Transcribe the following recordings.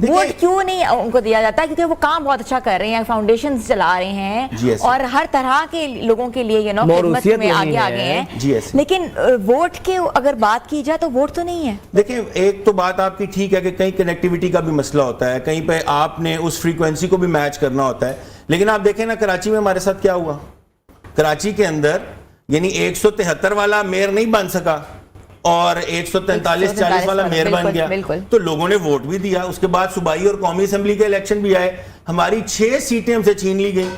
Vote کیوں نہیں ان کو دیا جاتا ہے؟ کیونکہ وہ کام بہت اچھا کر رہے ہیں, فاؤنڈیشن چلا رہے ہیں اور ہر طرح کے لوگوں کے لیے خدمت میں آگے ہیں, لیکن ووٹ کے اگر بات کی جائے تو ووٹ تو نہیں ہے. دیکھیں ایک تو بات آپ کی ٹھیک ہے کہ کہیں کنیکٹیوٹی کا بھی مسئلہ ہوتا ہے, کہیں پہ آپ نے اس فریکوینسی کو بھی میچ کرنا ہوتا ہے, لیکن آپ دیکھیں نا کراچی میں ہمارے ساتھ کیا ہوا. کراچی کے اندر یعنی 173 والا میئر نہیں بن سکا اور 143-40 والا میئر بن گیا, تو لوگوں نے ووٹ بھی دیا. اس کے بعد صوبائی اور قومی اسمبلی کے الیکشن بھی آئے, ہماری 6 سیٹیں ہم سے چھین لی گئیں.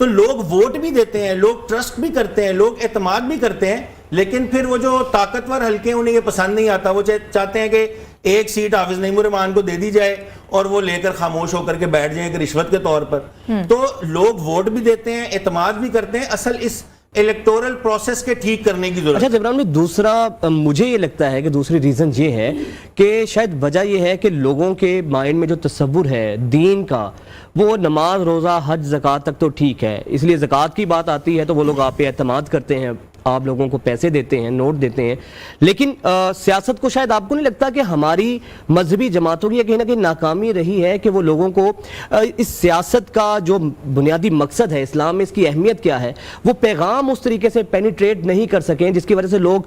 تو لوگ ووٹ بھی دیتے ہیں, لوگ ٹرسٹ بھی کرتے ہیں, لوگ اعتماد بھی کرتے ہیں, لیکن پھر وہ جو طاقتور حلقے ہیں انہیں یہ پسند نہیں آتا. وہ چاہتے ہیں کہ ایک سیٹ حافظ نعیم الرحمان کو دے دی جائے اور وہ لے کر خاموش ہو کر کے بیٹھ جائیں کہ رشوت کے طور پر. تو لوگ ووٹ بھی دیتے ہیں, اعتماد بھی کرتے ہیں. اصل اس الیکٹورل پروسیس کے ٹھیک کرنے کی ضرورت. اچھا جبران بھائی, دوسرا مجھے یہ لگتا ہے کہ دوسری ریزن یہ ہے کہ شاید وجہ یہ ہے کہ لوگوں کے مائنڈ میں جو تصور ہے دین کا, وہ نماز روزہ حج زکوٰۃ تک تو ٹھیک ہے, اس لیے زکوٰۃ کی بات آتی ہے تو وہ لوگ آپ پہ اعتماد کرتے ہیں, آپ لوگوں کو پیسے دیتے ہیں, نوٹ دیتے ہیں. لیکن سیاست کو شاید آپ کو نہیں لگتا کہ ہماری مذہبی جماعتوں کی کہیں نہ کہیں ناکامی رہی ہے کہ وہ لوگوں کو اس سیاست کا جو بنیادی مقصد ہے, اسلام میں اس کی اہمیت کیا ہے, وہ پیغام اس طریقے سے پینیٹریٹ نہیں کر سکیں, جس کی وجہ سے لوگ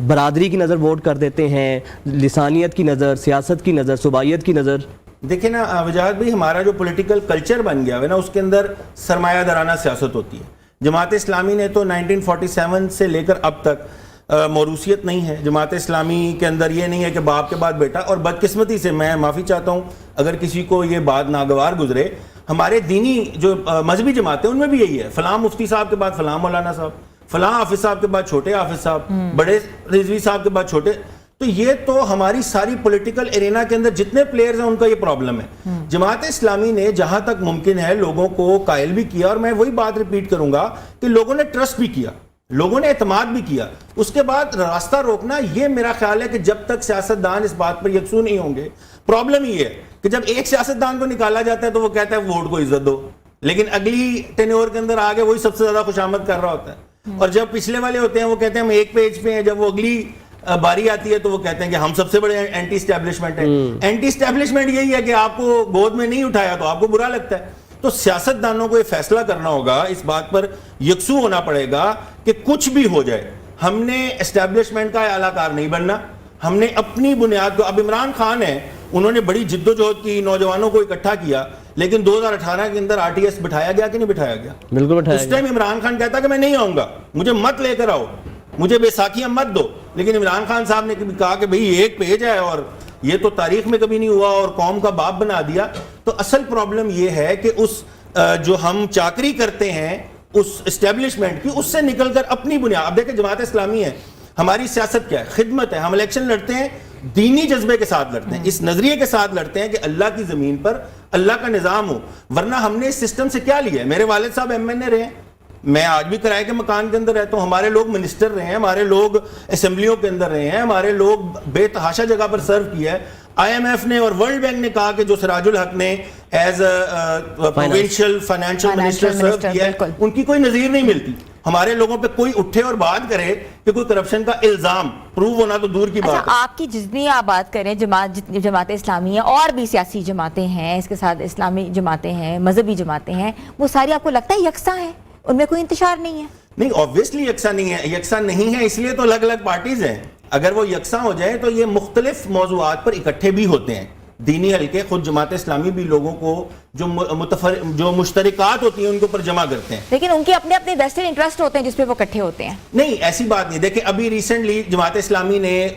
برادری کی نظر ووٹ کر دیتے ہیں, لسانیت کی نظر, سیاست کی نظر, صوبائیت کی نظر. دیکھیں نا وجاہت بھائی, ہمارا جو پولیٹیکل کلچر بن گیا ہے نا, اس کے اندر سرمایہ دارانہ سیاست ہوتی ہے. جماعت اسلامی نے تو 1947 سے لے کر اب تک موروثیت نہیں ہے. جماعت اسلامی کے اندر یہ نہیں ہے کہ باپ کے بعد بیٹا, اور بدقسمتی سے میں معافی چاہتا ہوں اگر کسی کو یہ بات ناگوار گزرے, ہمارے دینی جو مذہبی جماعتیں ان میں بھی یہی ہے, فلاں مفتی صاحب کے بعد فلاں مولانا صاحب, فلاں حافظ صاحب کے بعد چھوٹے حافظ صاحب, بڑے رضوی صاحب کے بعد چھوٹے. تو یہ تو ہماری ساری پولیٹیکل ایرینا کے اندر جتنے پلیئرز ہیں ان کا یہ پرابلم ہے. جماعت اسلامی نے جہاں تک ممکن ہے لوگوں کو قائل بھی کیا, اور میں وہی بات ریپیٹ کروں گا کہ لوگوں نے ٹرسٹ بھی کیا, لوگوں نے اعتماد بھی کیا. اس کے بعد راستہ روکنا, یہ میرا خیال ہے کہ جب تک سیاستدان اس بات پر یکسو نہیں ہوں گے, پرابلم یہ ہے کہ جب ایک سیاستدان کو نکالا جاتا ہے تو وہ کہتا ہے ووٹ کو عزت دو, لیکن اگلی ٹینیور کے اندر آگے وہی سب سے زیادہ خوشامد کر رہا ہوتا ہے. اور جب پچھلے والے ہوتے ہیں وہ کہتے ہیں ہم ایک پیج پہ ہیں, جب وہ اگلی باری آتی ہے تو وہ کہتے ہیں کہ ہم سب سے بڑے اینٹی اسٹیبلشمنٹ ہیں. اینٹی اسٹیبلشمنٹ یہی ہے کہ آپ کو گود میں نہیں اٹھایا تو آپ کو برا لگتا ہے. تو سیاستدانوں کو یہ فیصلہ کرنا ہوگا, اس بات پر یکسو ہونا پڑے گا کہ کچھ بھی ہو جائے ہم نے اسٹیبلشمنٹ کا اعلی کار نہیں بننا, ہم نے اپنی بنیاد کو. اب عمران خان ہے, انہوں نے بڑی جد و جہد کی, نوجوانوں کو اکٹھا کیا, لیکن 2018 کے اندر RTS بٹھایا گیا کہ نہیں بٹھایا گیا؟ بالکل بٹھایا گیا. اس ٹائم عمران خان کہتا کہ میں نہیں آؤں گا, مجھے مت لے کر آؤ, مجھے بیساکھیاں مت دو. لیکن عمران خان صاحب نے کہا کہ بھئی ایک پیج ہے اور یہ تو تاریخ میں کبھی نہیں ہوا اور قوم کا باپ بنا دیا. تو اصل پرابلم یہ ہے کہ اس جو ہم چاکری کرتے ہیں اس اسٹیبلشمنٹ کی, اس سے نکل کر اپنی بنیاد. اب دیکھیں جماعت اسلامی ہے, ہماری سیاست کیا ہے؟ خدمت ہے. ہم الیکشن لڑتے ہیں دینی جذبے کے ساتھ لڑتے ہیں, اس نظریے کے ساتھ لڑتے ہیں کہ اللہ کی زمین پر اللہ کا نظام ہو. ورنہ ہم نے اس سسٹم سے کیا لیا ہے؟ میرے والد صاحب MNA رہے ہیں, میں آج بھی کرائے کے مکان کے اندر رہتا ہوں, ہمارے لوگ منسٹر رہے ہیں, ہمارے لوگ اسمبلیوں کے اندر رہے ہیں, ہمارے لوگ بے تحاشا جگہ پر سرو کیا ہے. IMF نے اور ورلڈ بینک نے کہا کہ جو سراج الحق نے ایز پروونشل فائنینشل منسٹر سرو کیا ہے, ان کی کوئی نظیر نہیں ملتی. ہمارے لوگوں پہ کوئی اٹھے اور بات کرے کہ کوئی کرپشن کا الزام پروو ہونا تو دور کی بات ہے. آپ کی جتنی آپ بات کریں جماعت اسلامی ہے, اور بھی سیاسی جماعتیں ہیں, اس کے ساتھ اسلامی جماعتیں ہیں, مذہبی جماعتیں ہیں, وہ ساری آپ کو لگتا ہے یکساں ہیں, ان میں کوئی انتشار نہیں ہے؟ نہیں, obviously یکساں نہیں ہے. یکساں نہیں ہے اس لیے تو الگ الگ پارٹیز ہیں. اگر وہ یکساں ہو جائیں تو یہ مختلف موضوعات پر اکٹھے بھی ہوتے ہیں. دینی حلقے, خود جماعت اسلامی بھی لوگوں کو جو مشترکات ہوتی ہیں ان کے اوپر جمع کرتے ہیں, لیکن ان کے اپنے اپنے ویسٹڈ انٹرسٹ ہوتے ہیں جس پہ وہ اکٹھے ہوتے ہیں. نہیں, ایسی بات نہیں. دیکھیں ابھی ریسنٹلی جماعت اسلامی نے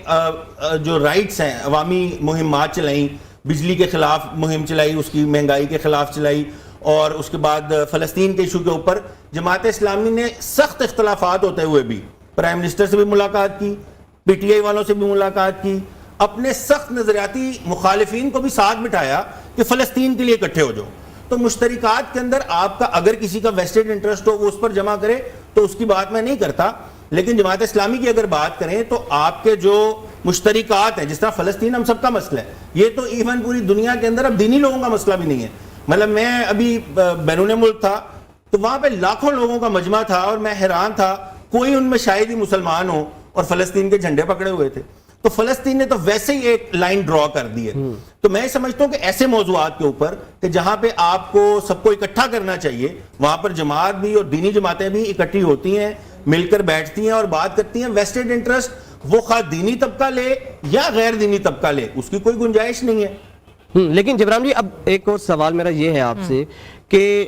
جو رائٹس ہیں, عوامی مہمات چلائیں, بجلی کے خلاف مہم چلائی, اس کی مہنگائی کے خلاف چلائی, اور اس کے بعد فلسطین کے ایشو کے اوپر جماعت اسلامی نے سخت اختلافات ہوتے ہوئے بھی پرائم منسٹر سے بھی ملاقات کی, PTI والوں سے بھی ملاقات کی, اپنے سخت نظریاتی مخالفین کو بھی ساتھ بٹھایا کہ فلسطین کے لیے اکٹھے ہو جاؤ. تو مشترکات کے اندر آپ کا اگر کسی کا ویسٹڈ انٹرسٹ ہو وہ اس پر جمع کرے تو اس کی بات میں نہیں کرتا, لیکن جماعت اسلامی کی اگر بات کریں تو آپ کے جو مشترکات ہیں, جس طرح فلسطین ہم سب کا مسئلہ ہے, یہ تو ایون پوری دنیا کے اندر اب دینی لوگوں کا مسئلہ بھی نہیں ہے. مطلب میں ابھی بیرون ملک تھا تو وہاں پہ لاکھوں لوگوں کا مجمع تھا, اور میں حیران تھا کوئی ان میں شاید ہی مسلمان ہو اور فلسطین کے جھنڈے پکڑے ہوئے تھے. تو فلسطین نے تو ویسے ہی ایک لائن ڈرا کر دی ہے. تو میں سمجھتا ہوں کہ ایسے موضوعات کے اوپر کہ جہاں پہ آپ کو سب کو اکٹھا کرنا چاہیے, وہاں پر جماعت بھی اور دینی جماعتیں بھی اکٹھی ہوتی ہیں, مل کر بیٹھتی ہیں اور بات کرتی ہیں. ویسٹڈ انٹرسٹ وہ خواہ دینی طبقہ لے یا غیر دینی طبقہ لے, اس کی کوئی گنجائش نہیں ہے. لیکن جبران جی اب ایک اور سوال میرا یہ ہے آپ سے کہ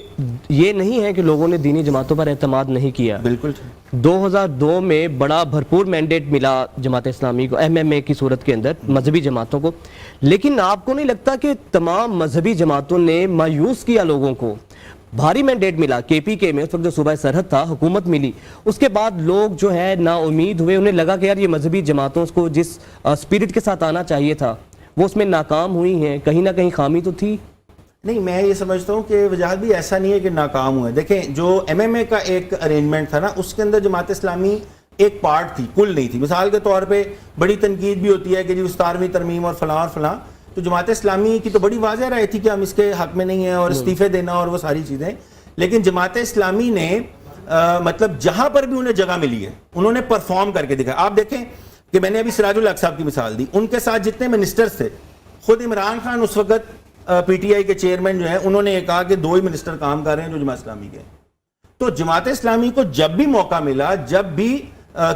یہ نہیں ہے کہ لوگوں نے دینی جماعتوں پر اعتماد نہیں کیا. بالکل 2002 میں بڑا بھرپور مینڈیٹ ملا جماعت اسلامی کو MMA کی صورت کے اندر مذہبی جماعتوں کو, لیکن آپ کو نہیں لگتا کہ تمام مذہبی جماعتوں نے مایوس کیا لوگوں کو؟ بھاری مینڈیٹ ملا KPK میں, اس وقت جو صوبہ سرحد تھا, حکومت ملی, اس کے بعد لوگ جو ہے نا امید ہوئے, انہیں لگا کہ یار یہ مذہبی جماعتوں کو جس اسپرٹ کے ساتھ آنا چاہیے تھا وہ اس میں ناکام ہوئی ہیں, کہیں نہ کہیں خامی تو تھی. نہیں, میں یہ سمجھتا ہوں کہ وجاہت بھی ایسا نہیں ہے کہ ناکام ہوئے. دیکھیں جو MMA کا ایک ارینجمنٹ تھا نا, اس کے اندر جماعت اسلامی ایک پارٹ تھی, کل نہیں تھی. مثال کے طور پہ بڑی تنقید بھی ہوتی ہے کہ جی 17ویں ترمیم اور فلاں, تو جماعت اسلامی کی تو بڑی واضح رائے تھی کہ ہم اس کے حق میں نہیں ہیں اور استعفے دینا اور وہ ساری چیزیں. لیکن جماعت اسلامی نے مطلب جہاں پر بھی انہیں جگہ ملی ہے انہوں نے پرفارم کر کے دکھایا. آپ دیکھیں کہ میں نے ابھی سراج الحق صاحب کی مثال دی, ان کے ساتھ جتنے منسٹرز تھے, خود عمران خان اس وقت PTI کے چیئرمین جو ہیں, انہوں نے یہ کہا کہ 2 ہی منسٹر کام کر رہے ہیں جو جماعت اسلامی کے. تو جماعت اسلامی کو جب بھی موقع ملا, جب بھی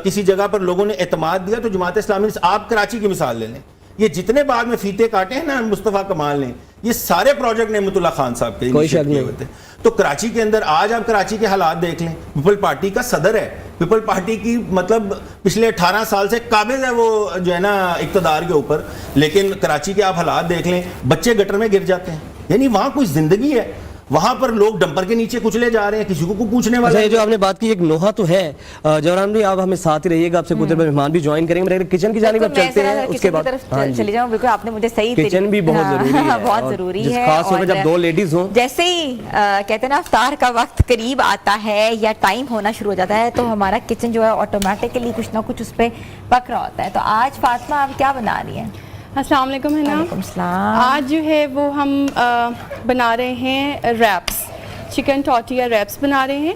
کسی جگہ پر لوگوں نے اعتماد دیا, تو جماعت اسلامی نے, آپ کراچی کی مثال لے لیں, یہ جتنے بعد میں فیتے کاٹے ہیں نا مصطفیٰ کمال نے, یہ سارے پروجیکٹ نعمت اللہ خان صاحب کے کیے ہوتے. تو کراچی کے اندر آج آپ کراچی کے حالات دیکھ لیں, پیپل پارٹی کا صدر ہے, پیپل پارٹی کی مطلب پچھلے 18 سال سے قابض ہے وہ جو ہے نا اقتدار کے اوپر, لیکن کراچی کے آپ حالات دیکھ لیں, بچے گٹر میں گر جاتے ہیں. یعنی وہاں کوئی زندگی ہے, وہاں پر لوگ ڈمپر کے نیچے کچلے جا رہے ہیں, کسی کو پوچھنے والا. جو آپ نے بات کی ایک نوحہ تو ہے. جوران بھائی آپ ہمیں ساتھ ہی رہیے گا, آپ سے کچھ دیر مہمان بھی جوائن کریں گے. کچن کی جانب اب چلتے ہیں, اس کے بعد چلی جاؤں. بالکل آپ نے مجھے صحیح, کچن بھی بہت ضروری ہے, بہت ضروری ہے, خاص طور پہ جب 2 لیڈیز ہوں. جیسے ہی کہتے ہیں نا افطار کا وقت قریب آتا ہے یا ٹائم ہونا شروع ہو جاتا ہے, تو ہمارا کچن جو ہے آٹومیٹکلی کچھ نہ کچھ اس پہ پک رہا ہوتا ہے. تو آج فاطمہ آپ کیا بنا رہی ہیں؟ السلام علیکم. ہے نا, آج جو ہے وہ ہم بنا رہے ہیں ریپس, چکن ٹورٹیا ریپس بنا رہے ہیں.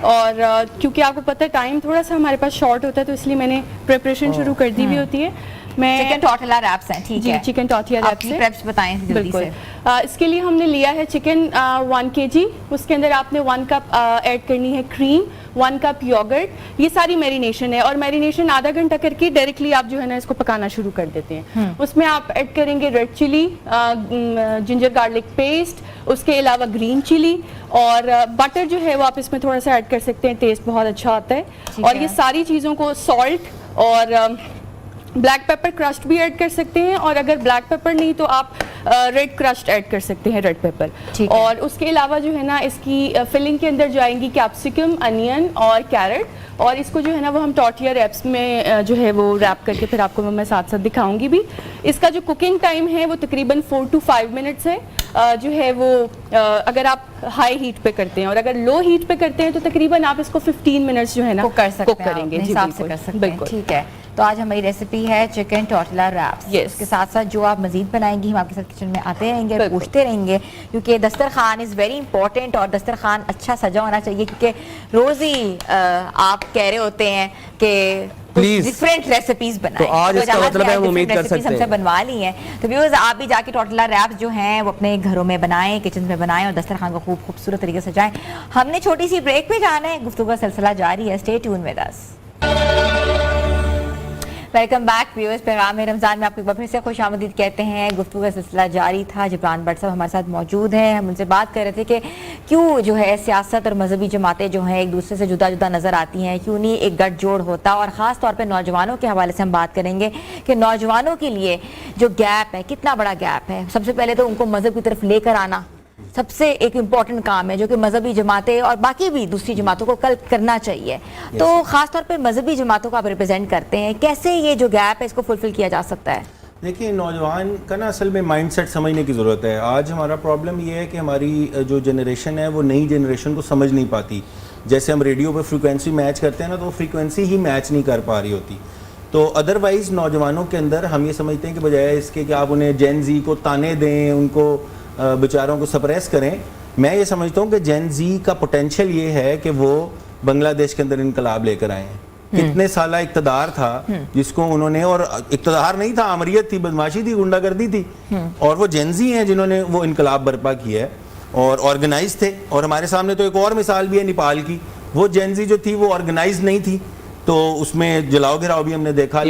اور کیونکہ آپ کو پتہ ہے ٹائم تھوڑا سا ہمارے پاس شارٹ ہوتا ہے, تو اس لیے میں نے پریپریشن شروع کر دی ہوئی ہوتی ہے. میں چکن ٹورٹیا ریپس ہیں, ٹھیک ہے, چکن ٹورٹیا ریپس بتائیں جلدی سے. اس کے لیے ہم نے لیا ہے چکن 1 kg, اس کے اندر آپ نے 1 کپ ایڈ کرنی ہے کریم, 1 کپ یوگرٹ. یہ ساری میرینیشن ہے, اور میرینیشن آدھا گھنٹہ کر کے ڈائریکٹلی آپ جو ہے نا اس کو پکانا شروع کر دیتے ہیں. اس میں آپ ایڈ کریں گے red chilli, ginger garlic paste, اس کے علاوہ گرین چلی, اور بٹر جو ہے وہ آپ اس میں تھوڑا سا ایڈ کر سکتے ہیں, ٹیسٹ بہت اچھا آتا ہے. اور یہ ساری چیزوں کو, سالٹ اور بلیک پیپر کرسٹ بھی ایڈ کر سکتے ہیں, اور اگر بلیک پیپر نہیں تو آپ ریڈ کرسٹ ایڈ کر سکتے ہیں, ریڈ پیپر. اور اس کے علاوہ جو ہے نا اس کی فلنگ کے اندر جائیں گی کیپسیکم, انین اور کیرٹ, اور اس کو جو ہے نا وہ ہم ٹورٹیا ریپس میں جو ہے وہ ریپ کر کے پھر آپ کو میں ساتھ ساتھ دکھاؤں گی بھی. اس کا جو کوکنگ ٹائم ہے وہ تقریباً 4 to 5 منٹس ہے. جو ہے وہ اگر آپ ہائی ہیٹ پہ کرتے ہیں, اور اگر لو ہیٹ پہ کرتے ہیں تو تقریباً آپ اس کو 15 منٹس جو ہے نا کوک کریں گے. جی بالکل, ٹھیک ہے. تو آج ہماری ریسیپی ہے چکن ٹورٹیا ریپس. اس کے ساتھ ساتھ جو آپ مزید بنائیں گی ہم آپ کے ساتھ کچن میں آتے رہیں گے, پوچھتے رہیں گے, کیونکہ دسترخوان از ویری امپورٹنٹ, اور دسترخوان اچھا سجا ہونا چاہیے, کیونکہ روز ہی آپ کہہ رہے ہوتے ہیں کہ ڈیفرنٹ ریسیپیز بنائیں. تو آج اس کا مطلب ہے امید کر سکتے ہیں ہم سے بنوا لی ہیں. تو ویورز آپ بھی جا کے ٹورٹیا ریپس جو ہیں وہ اپنے گھروں میں بنائیں, کچن میں بنائیں, اور دسترخوان کو خوبصورت طریقے سے سجائیں. ہم نے چھوٹی سی بریک پہ جانا ہے, گفتگو کا سلسلہ جاری ہے, stay tune with us. Welcome back viewers, پیغام رمضان میں آپ کو ایک بار پھر سے خوش آمدید کہتے ہیں. گفتگو کا سلسلہ جاری تھا. جبران بٹ صاحب ہمارے ساتھ موجود ہیں. ہم ان سے بات کر رہے تھے کہ کیوں جو ہے سیاست اور مذہبی جماعتیں جو ہیں ایک دوسرے سے جدا جدا نظر آتی ہیں, کیوں نہیں ایک گٹھ جوڑ ہوتا. اور خاص طور پہ نوجوانوں کے حوالے سے ہم بات کریں گے کہ نوجوانوں کے لیے جو گیپ ہے, کتنا بڑا گیپ ہے. سب سے پہلے تو ان کو مذہب کی طرف لے کر آنا سب سے ایک امپورٹنٹ کام ہے, جو کہ مذہبی جماعتیں اور باقی بھی دوسری جماعتوں کو کل کرنا چاہیے. تو خاص طور پہ مذہبی جماعتوں کو آپ ریپرزینٹ کرتے ہیں, کیسے یہ جو گیپ ہے اس کو فلفل کیا جا سکتا ہے؟ دیکھیں, نوجوان کا نا اصل میں مائنڈ سیٹ سمجھنے کی ضرورت ہے. آج ہمارا پرابلم یہ ہے کہ ہماری جو جنریشن ہے وہ نئی جنریشن کو سمجھ نہیں پاتی. جیسے ہم ریڈیو پہ فریکوینسی میچ کرتے ہیں نا, تو وہ فریکوینسی ہی میچ نہیں کر پا رہی ہوتی. تو ادروائز نوجوانوں کے اندر ہم یہ سمجھتے ہیں کہ بجائے اس کے کہ آپ انہیں جین زی کو تانے دیں, ان کو بیچاروں کو سپریس کریں, میں یہ سمجھتا ہوں کہ جین زی کا پوٹینشیل یہ ہے کہ وہ بنگلہ دیش کے اندر انقلاب لے کر آئے ہیں. کتنے سالہ اقتدار تھا جس کو انہوں نے, اور اقتدار نہیں تھا, آمریت تھی, بدماشی تھی, گنڈا گردی تھی, اور وہ جینزی ہیں جنہوں نے وہ انقلاب برپا کیا ہے اور آرگنائز تھے. اور ہمارے سامنے تو ایک اور مثال بھی ہے نیپال کی, وہ جینزی جو تھی وہ آرگنائز نہیں تھی, تو اس میں جلاؤ گراؤ بھی ہم نے دیکھا.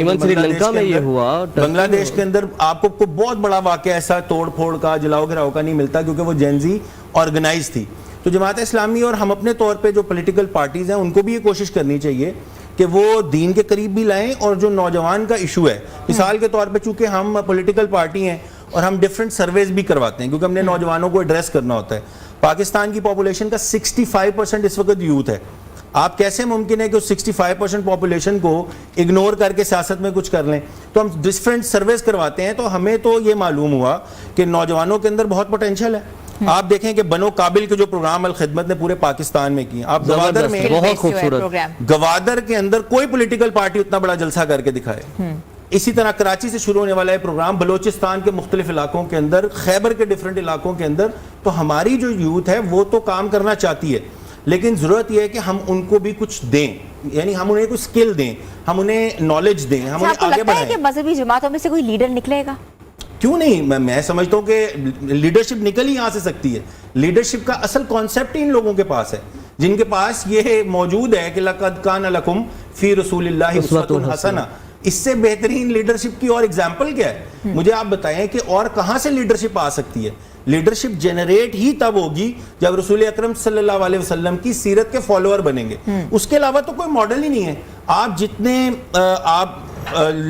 بنگلہ دیش کے اندر آپ کو بہت بڑا واقعہ ایسا توڑ پھوڑ کا, جلاؤ گراؤ کا نہیں ملتا, کیونکہ وہ جینزی آرگنائز تھی. تو جماعت اسلامی اور ہم اپنے طور پہ جو پولیٹیکل پارٹیز ہیں ان کو بھی یہ کوشش کرنی چاہیے کہ وہ دین کے قریب بھی لائیں, اور جو نوجوان کا ایشو ہے, مثال کے طور پہ چونکہ ہم پولیٹیکل پارٹی ہیں اور ہم ڈیفرنٹ سرویز بھی کرواتے ہیں کیونکہ ہم نے نوجوانوں کو ایڈریس کرنا ہوتا ہے. پاکستان کی پاپولیشن کا 65% اس وقت یوتھ ہے. آپ کیسے ممکن ہے کہ اس 65% پاپولیشن کو اگنور کر کے سیاست میں کچھ کر لیں؟ تو ہم ڈفرینٹ سرویز کرواتے ہیں, تو ہمیں تو یہ معلوم ہوا کہ نوجوانوں کے اندر بہت پوٹینشیل ہے. آپ دیکھیں کہ بنو قابل کے جو پروگرام الخدمت نے پورے پاکستان میں کیے, آپ گوادر میں, بہت خوبصورت, گوادر کے اندر کوئی پولیٹیکل پارٹی اتنا بڑا جلسہ کر کے دکھائے. اسی طرح کراچی سے شروع ہونے والا ہے پروگرام بلوچستان کے مختلف علاقوں کے اندر, خیبر کے ڈیفرنٹ علاقوں کے اندر. تو ہماری جو یوتھ ہے وہ تو کام کرنا چاہتی ہے, لیکن ضرورت یہ ہے کہ ہم ان کو بھی کچھ دیں, یعنی ہم انہیں کوئی سکل دیں, ہم انہیں نالج دیں, ہم انہیں آگے بڑھائیں. کہ مذہبی جماعتوں میں سے کوئی لیڈر نکلے گا؟ کیوں نہیں, میں سمجھتا ہوں کہ لیڈرشپ نکل ہی یہاں سے سکتی ہے. لیڈرشپ کا اصل کانسیپٹ ہی ان لوگوں کے پاس ہے جن کے پاس یہ موجود ہے کہ لَقَدْ كَانَ لَكُمْ فِي رَسُولِ اللَّهِ أُسْوَةٌ حَسَنَةٌ. اس سے بہترین لیڈرشپ کی اور ایگزامپل کیا ہے؟ مجھے آپ بتائیں کہ اور کہاں سے لیڈرشپ آ سکتی ہے؟ لیڈرشپ جنریٹ ہی تب ہوگی جب رسول اکرم صلی اللہ علیہ وسلم کی سیرت کے فالوور بنیں گے. اس کے علاوہ تو کوئی ماڈل ہی نہیں ہے. آپ جتنے آپ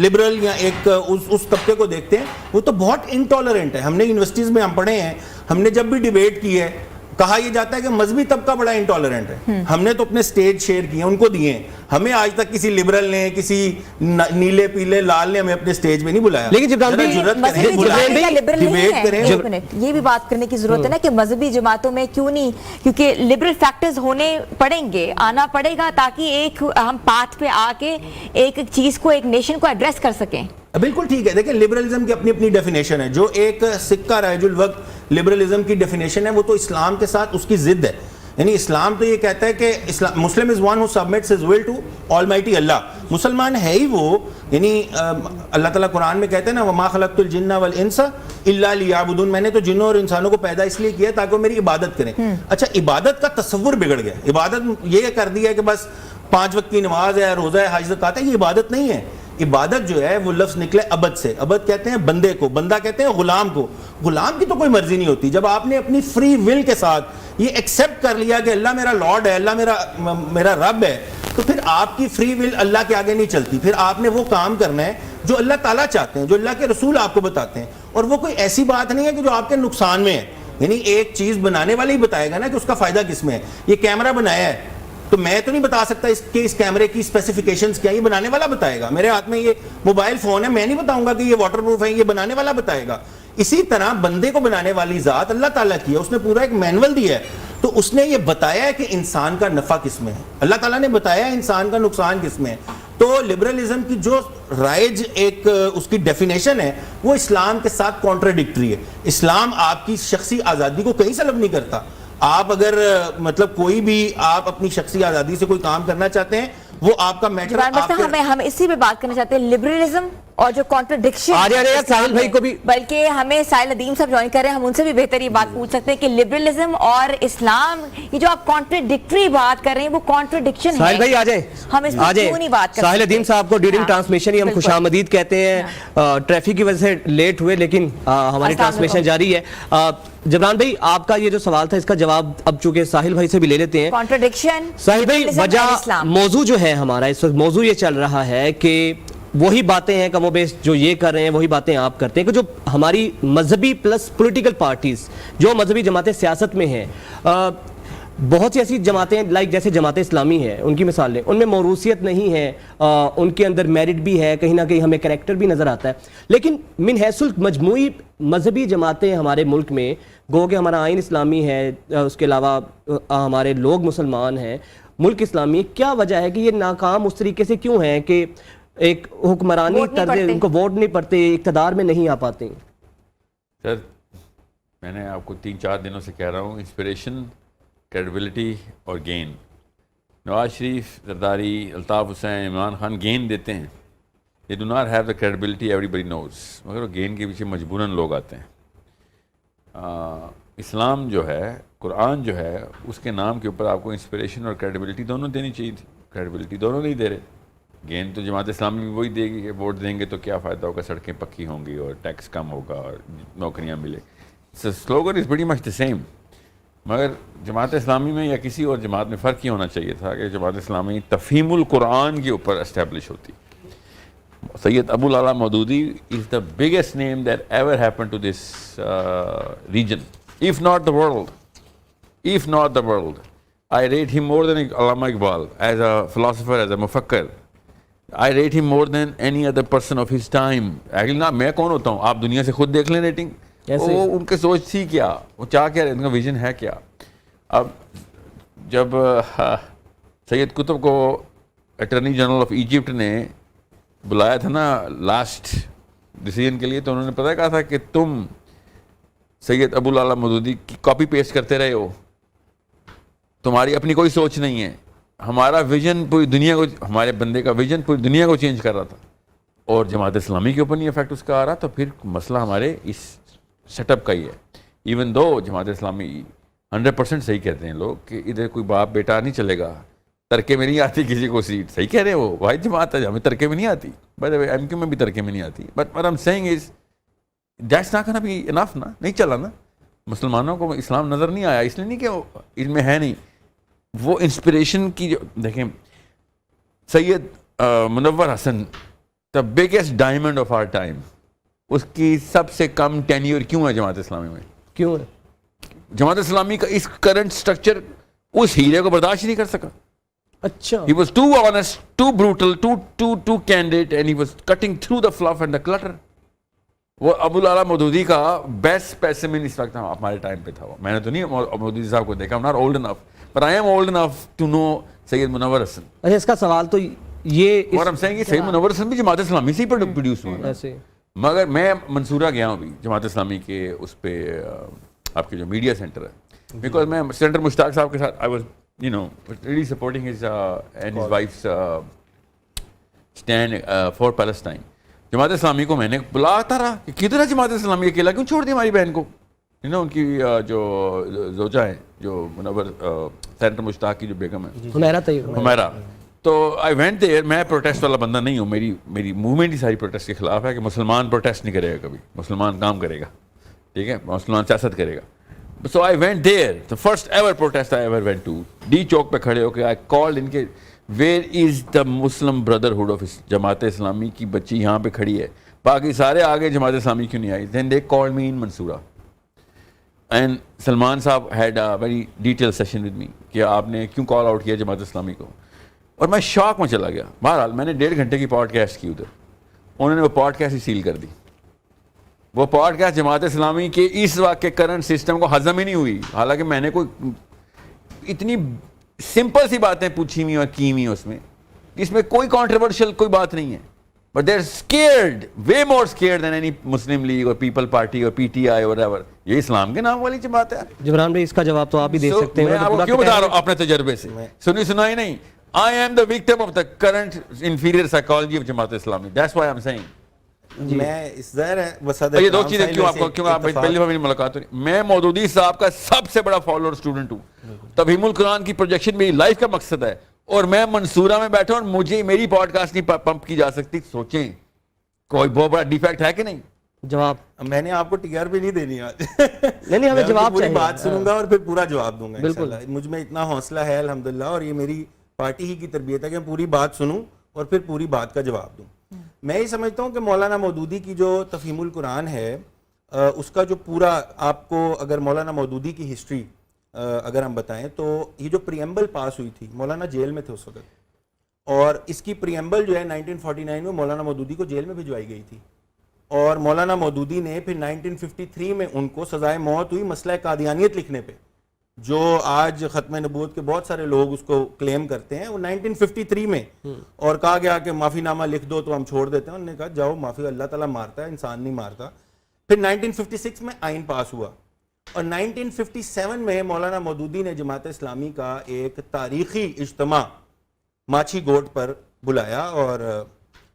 لبرل یا ایک اس طبقے کو دیکھتے ہیں وہ تو بہت انٹالرنٹ ہے. ہم نے یونیورسٹیز میں ہم پڑھے ہیں, ہم نے جب بھی ڈیبیٹ کی ہے کہا یہ جاتا ہے کہ مذہبی طبقہ بڑا انٹالرنٹ ہے. ہم نے تو اپنے سٹیج شیئر کیے, ان کو دیے ہیں. ہمیں آج تک کسی لبرل نے, کسی نیلے پیلے لال نے ہمیں اپنے سٹیج میں نہیں بلایا. لیکن یہ بھی بات کرنے کی ضرورت ہے نا کہ مذہبی جماعتوں میں کیوں نہیں, کیونکہ لبرل فیکٹرز ہونے پڑیں گے, آنا پڑے گا, تاکہ ایک ہم پاتھ پہ آ کے ایک چیز کو, ایک نیشن کو ایڈریس کر سکیں. بالکل ٹھیک ہے. دیکھیں لبرلزم کی اپنی اپنی ڈیفینیشن ہے. جو ایک سکہ رائج الوقت لبرلزم کی ڈیفینیشن ہے وہ تو اسلام کے ساتھ اس کی ضد ہے. یعنی اسلام تو یہ کہتا ہے کہ Muslim is one who submits his will to almighty Allah. مسلمان ہے ہی وہ, یعنی اللہ تعالیٰ قرآن میں کہتے ہیں نا وما خلقت الجن والانس الا لیعبدون, میں نے تو جنوں اور انسانوں کو پیدا اس لیے کیا تاکہ وہ میری عبادت کریں. اچھا, عبادت کا تصور بگڑ گیا. عبادت یہ کر دیا ہے کہ بس 5 وقت کی نماز ہے, روزہ ہے, حج زکات ہے. یہ عبادت نہیں ہے. عبادت جو ہے وہ لفظ نکلے عبد سے. عبد کہتے ہیں بندے کو, بندہ کہتے ہیں غلام کو. غلام کی تو کوئی مرضی نہیں ہوتی. جب آپ نے اپنی فری ول کے ساتھ یہ ایکسیپٹ کر لیا کہ اللہ میرا لارڈ ہے, اللہ میرا رب ہے, تو پھر آپ کی فری ول اللہ کے آگے نہیں چلتی. پھر آپ نے وہ کام کرنا ہے جو اللہ تعالیٰ چاہتے ہیں, جو اللہ کے رسول آپ کو بتاتے ہیں. اور وہ کوئی ایسی بات نہیں ہے کہ جو آپ کے نقصان میں ہے. یعنی ایک چیز بنانے والا ہی بتائے گا نا کہ اس کا فائدہ کس میں ہے. یہ کیمرہ بنایا ہے تو میں تو نہیں بتا سکتا اس کیمرے کی اسپیسیفیکیشنز کیا, یہ بنانے والا بتائے گا. میرے ہاتھ میں یہ موبائل فون ہے, میں نہیں بتاؤں گا کہ یہ واٹر پروف ہے, یہ بنانے والا بتائے گا. اسی طرح بندے کو بنانے والی ذات اللہ تعالیٰ کی ہے, اس نے پورا ایک مینول دیا ہے, تو اس نے یہ بتایا ہے کہ انسان کا نفع کس میں ہے. اللہ تعالیٰ نے بتایا ہے انسان کا نقصان کس میں ہے. تو لبرلزم کی جو رائج ایک اس کی ڈیفینیشن ہے وہ اسلام کے ساتھ کانٹراڈکٹری ہے. اسلام آپ کی شخصی آزادی کو کہیں سلب نہیں کرتا. آپ اگر مطلب کوئی بھی آپ اپنی شخصی آزادی سے کوئی کام کرنا چاہتے ہیں وہ آپ کا میٹر. ہم اسی پہ بات کرنا چاہتے ہیں, لبرلزم اور جو کانٹرڈکشن. ساحل بھائی کو بھی, بلکہ ہمیں ساحل ادیم صاحب جوائن کر رہے ہیں, ہم ان سے بھی بہتر یہ بات پوچھ سکتے ہیں کہ لبرلزم اور اسلام, یہ جو آپ کانٹرڈکٹری بات کر رہے ہیں وہ کانٹرڈکشن ہے. ساحل بھائی آ جائیں, ہم اس پر کیوں نہیں بات کرتے. ساحل ادیم صاحب کو ڈیورنگ ٹرانسمیشن ہی ہم خوش آمدید کہتے ہیں. ٹریفک کی وجہ سے لیٹ ہوئے لیکن ہماری ٹرانسمیشن جاری ہے. جبران بھائی آپ کا یہ جو سوال تھا اس کا جواب اب چونکہ ساحل بھائی سے بھی لے لیتے ہیں. کانٹرڈکشن, ساحل بھائی وجہ موضوع جو ہے ہمارا اس وقت موضوع یہ چل رہا ہے کہ وہی باتیں ہیں کم و بیش جو یہ کر رہے ہیں وہی باتیں آپ کرتے ہیں, کہ جو ہماری مذہبی پلس پولیٹیکل پارٹیز, جو مذہبی جماعتیں سیاست میں ہیں, بہت سی ایسی جماعتیں لائک جیسے جماعت اسلامی ہے, ان کی مثال لیں, ان میں موروثیت نہیں ہے, ان کے اندر میرٹ بھی ہے, کہیں نہ کہیں ہمیں کریکٹر بھی نظر آتا ہے. لیکن من حیث مجموعی مذہبی جماعتیں ہمارے ملک میں, گو کہ ہمارا آئین اسلامی ہے, اس کے علاوہ ہمارے لوگ مسلمان ہیں, ملک اسلامی, کیا وجہ ہے کہ یہ ناکام اس طریقے سے کیوں ہیں کہ ایک حکمرانی طرز ان کو ووٹ نہیں پڑتے, اقتدار میں نہیں آ پاتے؟ سر میں نے آپ کو 3-4 دنوں سے کہہ رہا ہوں, انسپریشن, کریڈیبلٹی اور گین نواز شریف, زرداری, الطاف حسین, عمران خان گین دیتے ہیں. they do not have the credibility everybody knows, مگر وہ گین کے پیچھے مجبوراً لوگ آتے ہیں. اسلام جو ہے, قرآن جو ہے, اس کے نام کے اوپر آپ کو انسپریشن اور کریڈیبلٹی دونوں دینی چاہیے تھی. کریڈیبلٹی دونوں نہیں دے رہے. گین تو جماعت اسلامی بھی وہی دے گی کہ ووٹ دیں گے تو کیا فائدہ ہوگا, سڑکیں پکی ہوں گی اور ٹیکس کم ہوگا اور نوکریاں ملے. Slogan is pretty much the same. مگر جماعت اسلامی میں یا کسی اور جماعت میں فرق یہ ہونا چاہیے تھا کہ جماعت اسلامی تفہیم القرآن کے اوپر اسٹیبلش ہوتی. سید ابو العلا Maududi is the biggest name that ever happened to this region, if not the world. If not the world. I rate him more than Allama Iqbal as a philosopher, as a mufakkir. I rate him more than any other person of his time. Actually نا میں کون ہوتا ہوں, آپ دنیا سے خود دیکھ لیں ریٹنگ. وہ ان کے سوچ تھی کیا, وہ چاہ کیا رہے, ان کا ویژن ہے کیا. اب جب سید قطب کو اٹرنی جنرل آف ایجپٹ نے بلایا تھا نا لاسٹ ڈیسیجن کے لیے, تو انہوں نے پتہ کہا تھا کہ تم سید ابو العلا مودودی کی کاپی پیسٹ کرتے رہے ہو, تمہاری اپنی کوئی سوچ نہیں ہے. ہمارا ویژن پوری دنیا کو, ہمارے بندے کا ویژن پوری دنیا کو چینج کر رہا تھا, اور جماعت اسلامی کے اوپر نہیں افیکٹ اس کا آ رہا. تو پھر مسئلہ ہمارے اس سیٹ اپ کا ہی ہے. ایون دو جماعت اسلامی 100% صحیح کہتے ہیں لوگ کہ ادھر کوئی باپ بیٹا نہیں چلے گا, ترکے میں نہیں آتی کسی کو سیٹ. صحیح کہہ رہے ہیں, وہ واحد جماعت ہے ہمیں ترکے میں نہیں آتی. By the way M Q میں بھی ترکے میں نہیں آتی. But what I'm saying is that's not gonna be enough نا, نہیں چلا نا. مسلمانوں کو اسلام نظر نہیں آیا, اس لیے نہیں کہ وہ ان میں ہے نہیں. وہ انسپریشن کی جو دیکھیں, Syed Munawar Hasan the biggest diamond of our time, اس کی سب سے کم ٹینیور کیوں ہے جماعت اسلامی میں؟ کیوں ہے؟ جماعت اسلامی کا اس کرنٹ سٹرکچر اس ہیرے کو برداشت نہیں کر سکا. اچھا, he was too honest, too brutal, too candid, and he was cutting through the fluff and the clutter. وہ ابو العلا مودودی کا بیسٹ اسپیسیمن اس وقت ہمارے ٹائم پہ تھا. میں نے تو نہیں مودودی صاحب کو دیکھا, I'm not old enough, but I am old enough to know سید منور حسن. اچھا, اس کا سوال تو یہ اور ہم سہیں گے سید منور حسن بھی جماعت اسلامی سے ہی پروڈیوس ہوئے ایسے. مگر میں منصورہ گیا ہوں ابھی جماعت اسلامی کے اس پہ آپ کے جو میڈیا سینٹر ہے, بیکاز میں سینٹر مشتاق صاحب کے ساتھ I was really supporting his and his wife's stand for Palestine. Jamaat Islami کو میں نے بلاتا رہا کہ کدھر ہے جماعت اسلامی, اکیلا کیوں چھوڑ دی ہماری بہن کو. ان کی جو زوجہ ہیں, جو منور سینٹر مشتاق کی جو بیگم ہے حمیرہ, تو آئی وینٹ دیئر. میں پروٹیسٹ والا بندہ نہیں ہوں, میری موومنٹ ہی ساری پروٹیسٹ کے خلاف ہے کہ مسلمان پروٹیسٹ نہیں کرے گا کبھی, مسلمان کام کرے گا, ٹھیک ہے, مسلمان سیاست کرے گا. So I went there, the first ever protest I ever went to. D چوک پہ کھڑے ہو کے I called ان کے, where is the Muslim Brotherhood of Jamaat Islami کی بچی یہاں پہ کھڑی ہے, باقی سارے آگے جماعت اسلامی کیوں نہیں آئی. Then they called me in Mansoura. And Salman صاحب had a very detailed session with me کہ آپ نے کیوں کال آؤٹ کیا جماعت اسلامی کو, اور میں شاک میں چلا گیا. بہرحال میں نے 1.5 گھنٹے کی پوڈ کاسٹ کی ادھر, انہوں نے وہ پوڈ کاسٹ ہی سیل کر دی. وہ پوڈ کاسٹ جماعت اسلامی کے اس وقت کے کرنٹ سسٹم کو ہضم ہی نہیں ہوئی, حالانکہ میں نے کوئی اتنی سمپل سی باتیں پوچھی ہوئی اور کی ہوئی اس میں, اس میں کوئی کانٹروورشل کوئی بات نہیں ہے. But they are scared, way more scared than any Muslim League اور پیپل پارٹی اور پی ٹی آئی اور ایور. یہ اسلام کے نام والی جماعت ہے. جبران بھائی, اس کا جواب تو آپ ہی دے سکتے ہیں. میں آپ کو کیوں بتا رہا ہوں اپنے تجربے سے, سنائی نہیں. I am the victim of the current inferior psychology of Jamaat Islami. That's why I'm saying. میں اس ظاہر ہے وسعت یہ دو چیزیں کیوں آپ کو, کیوں آپ پہلی بار میری ملاقات ہوئی. میں مودودی صاحب کا سب سے بڑا فالوور اسٹوڈنٹ ہوں. تفہیم القرآن کی پروجیکشن میری لائف کا مقصد ہے, اور میں منصورہ میں بیٹھا ہوں اور مجھے میری پوڈ کاسٹ نہیں پمپ کی جا سکتی. سوچیں کوئی بہت بڑا ڈیفیکٹ ہے کہ نہیں. جواب میں نے آپ کو ٹی آر پی نہیں دینی آج. نہیں, ہمیں جواب چاہیے. بات سنوں گا اور پھر پورا جواب دوں گا. بالکل, مجھ میں اتنا حوصلہ ہے الحمدللہ, اور یہ میری پارٹی ہی کی تربیت ہے کہ میں پوری بات سنوں اور پھر پوری بات کا جواب دوں. میں یہ سمجھتا ہوں کہ مولانا مودودی کی جو تفہیم القرآن ہے, اس کا جو پورا آپ کو اگر مولانا مودودی کی ہسٹری اگر ہم بتائیں تو یہ جو پریمبل پاس ہوئی تھی, مولانا جیل میں تھے اس وقت, اور اس کی پریمبل جو ہے 1949 میں مولانا مودودی کو جیل میں بھجوائی گئی تھی, اور مولانا مودودی نے پھر 1953 میں ان کو سزائے موت ہوئی مسئلہ قادیانیت لکھنے پہ, جو آج ختم نبوت کے بہت سارے لوگ اس کو کلیم کرتے ہیں. وہ 1953 میں, اور کہا گیا کہ معافی نامہ لکھ دو تو ہم چھوڑ دیتے ہیں. انہوں نے کہا جاؤ, معافی اللہ تعالیٰ مارتا ہے, انسان نہیں مارتا. پھر 1956 میں آئین پاس ہوا, اور 1957 میں مولانا مودودی نے جماعت اسلامی کا ایک تاریخی اجتماع ماچھی گوٹ پر بلایا اور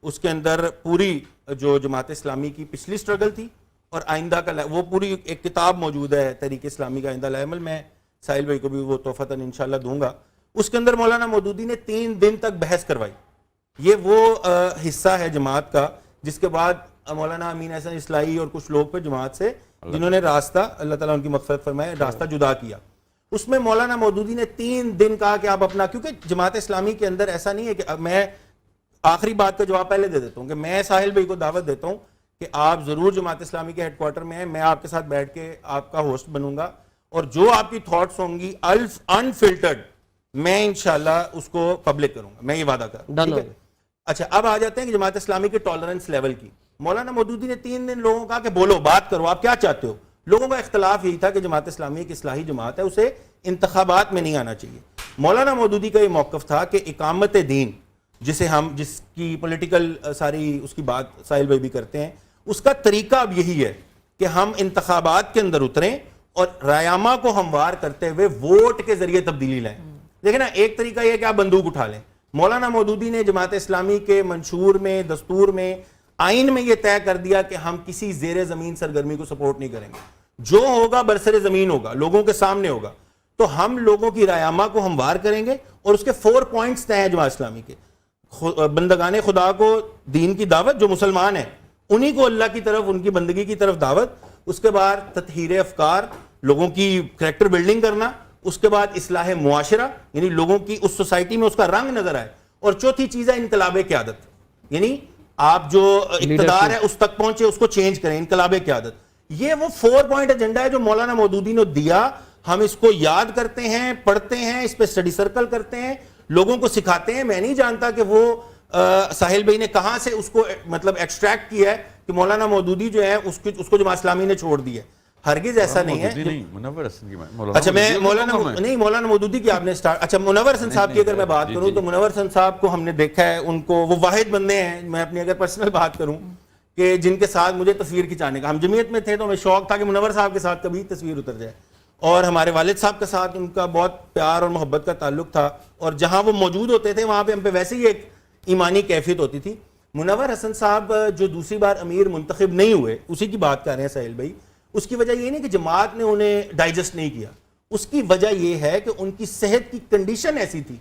اس کے اندر پوری جو جماعت اسلامی کی پچھلی سٹرگل تھی اور آئندہ کا وہ پوری ایک کتاب موجود ہے تحریک اسلامی کا آئندہ عمل، میں ساحل بھائی کو بھی وہ تحفتاً انشاءاللہ دوں گا. اس کے اندر مولانا مودودی نے 3 دن تک بحث کروائی. یہ وہ حصہ ہے جماعت کا جس کے بعد مولانا امین احسن اصلاحی اور کچھ لوگ پہ جماعت سے جنہوں نے راستہ، اللہ تعالیٰ ان کی مغفرت فرمائے، راستہ جدا کیا. اس میں مولانا مودودی نے 3 دن کہا کہ آپ اپنا، کیونکہ جماعت اسلامی کے اندر ایسا نہیں ہے کہ میں آخری بات کا جواب پہلے دے دیتا ہوں کہ میں ساحل بھائی کو دعوت دیتا ہوں کہ آپ ضرور جماعت اسلامی کے ہیڈ کوارٹر میں ہیں، میں آپ کے ساتھ بیٹھ کے آپ کا ہوسٹ بنوں گا اور جو آپ کی تھاٹس ہوں گی انفلٹرڈ میں انشاءاللہ اس کو پبلک کروں گا، میں یہ وعدہ کروں گا. اچھا اب آ جاتے ہیں کہ جماعت اسلامی کے ٹالرنس لیول کی. مولانا مودودی نے 3 دن لوگوں کو کہا کہ بولو، بات کرو، آپ کیا چاہتے ہو. لوگوں کا اختلاف یہی تھا کہ جماعت اسلامی ایک اصلاحی جماعت ہے، اسے انتخابات میں نہیں آنا چاہیے. مولانا مودودی کا یہ موقف تھا کہ اقامت دین جس کی پولیٹیکل ساری اس کی بات ساحل بھائی بھی کرتے ہیں، اس کا طریقہ اب یہی ہے کہ ہم انتخابات کے اندر اتریں اور رایامہ کو ہموار کرتے ہوئے ووٹ کے ذریعے تبدیلی لائیں. لیکن ایک طریقہ یہ ہے کہ آپ بندوق اٹھا لیں. مولانا مودودی نے جماعت اسلامی کے منشور میں، دستور میں، آئین میں یہ طے کر دیا کہ ہم کسی زیر زمین سرگرمی کو سپورٹ نہیں کریں گے. جو ہوگا برسر زمین ہوگا، لوگوں کے سامنے ہوگا. تو ہم لوگوں کی رایامہ کو ہموار کریں گے اور اس کے 4 پوائنٹس طے ہیں جماعت اسلامی کے. بندگان خدا کو دین کی دعوت، جو مسلمان ہیں انہی کو اللہ کی طرف، ان کی بندگی کی طرف دعوت. اس کے بعد تطہیر افکار، لوگوں کی کریکٹر بلڈنگ کرنا. اس کے بعد اصلاح معاشرہ، یعنی لوگوں کی اس سوسائٹی میں اس کا رنگ نظر آئے. اور چوتھی چیز ہے انقلاب قیادت، یعنی آپ جو اقتدار ہے اس تک پہنچے، اس کو چینج کریں، انقلاب قیادت. یہ وہ 4 پوائنٹ ایجنڈا ہے جو مولانا مودودی نے دیا. ہم اس کو یاد کرتے ہیں، پڑھتے ہیں، اس پہ اسٹڈی سرکل کرتے ہیں، لوگوں کو سکھاتے ہیں. میں نہیں جانتا کہ وہ ساحل بھائی نے کہاں سے اس کو مطلب ایکسٹریکٹ کیا ہے کہ مولانا مودودی جو ہے اس کو جماعت اسلامی نے چھوڑ دی ہے. ہرگز ایسا نہیں ہے. اچھا میں مولانا مودودی کی آپ نے اچھا منور حسن صاحب کی اگر میں بات کروں تو منور حسن صاحب کو ہم نے دیکھا ہے، ان کو وہ واحد بندے ہیں، میں اپنی اگر پرسنل بات کروں، کہ جن کے ساتھ مجھے تصویر کھچانے کا، ہم جمعیت میں تھے تو ہمیں شوق تھا کہ منور صاحب کے ساتھ کبھی تصویر اتر جائے. اور ہمارے والد صاحب کے ساتھ ان کا بہت پیار اور محبت کا تعلق تھا اور جہاں وہ موجود ہوتے تھے وہاں پہ ہم پہ ویسے ہی ایک ایمانی کیفیت ہوتی تھی. منور حسن صاحب جو دوسری بار امیر منتخب نہیں ہوئے، اسی کی بات کر رہے ہیں ساحل بھائی، اس کی وجہ یہ نہیں کہ جماعت نے انہیں ڈائجسٹ نہیں کیا. اس کی وجہ یہ ہے کہ ان کی صحت کی کنڈیشن ایسی تھی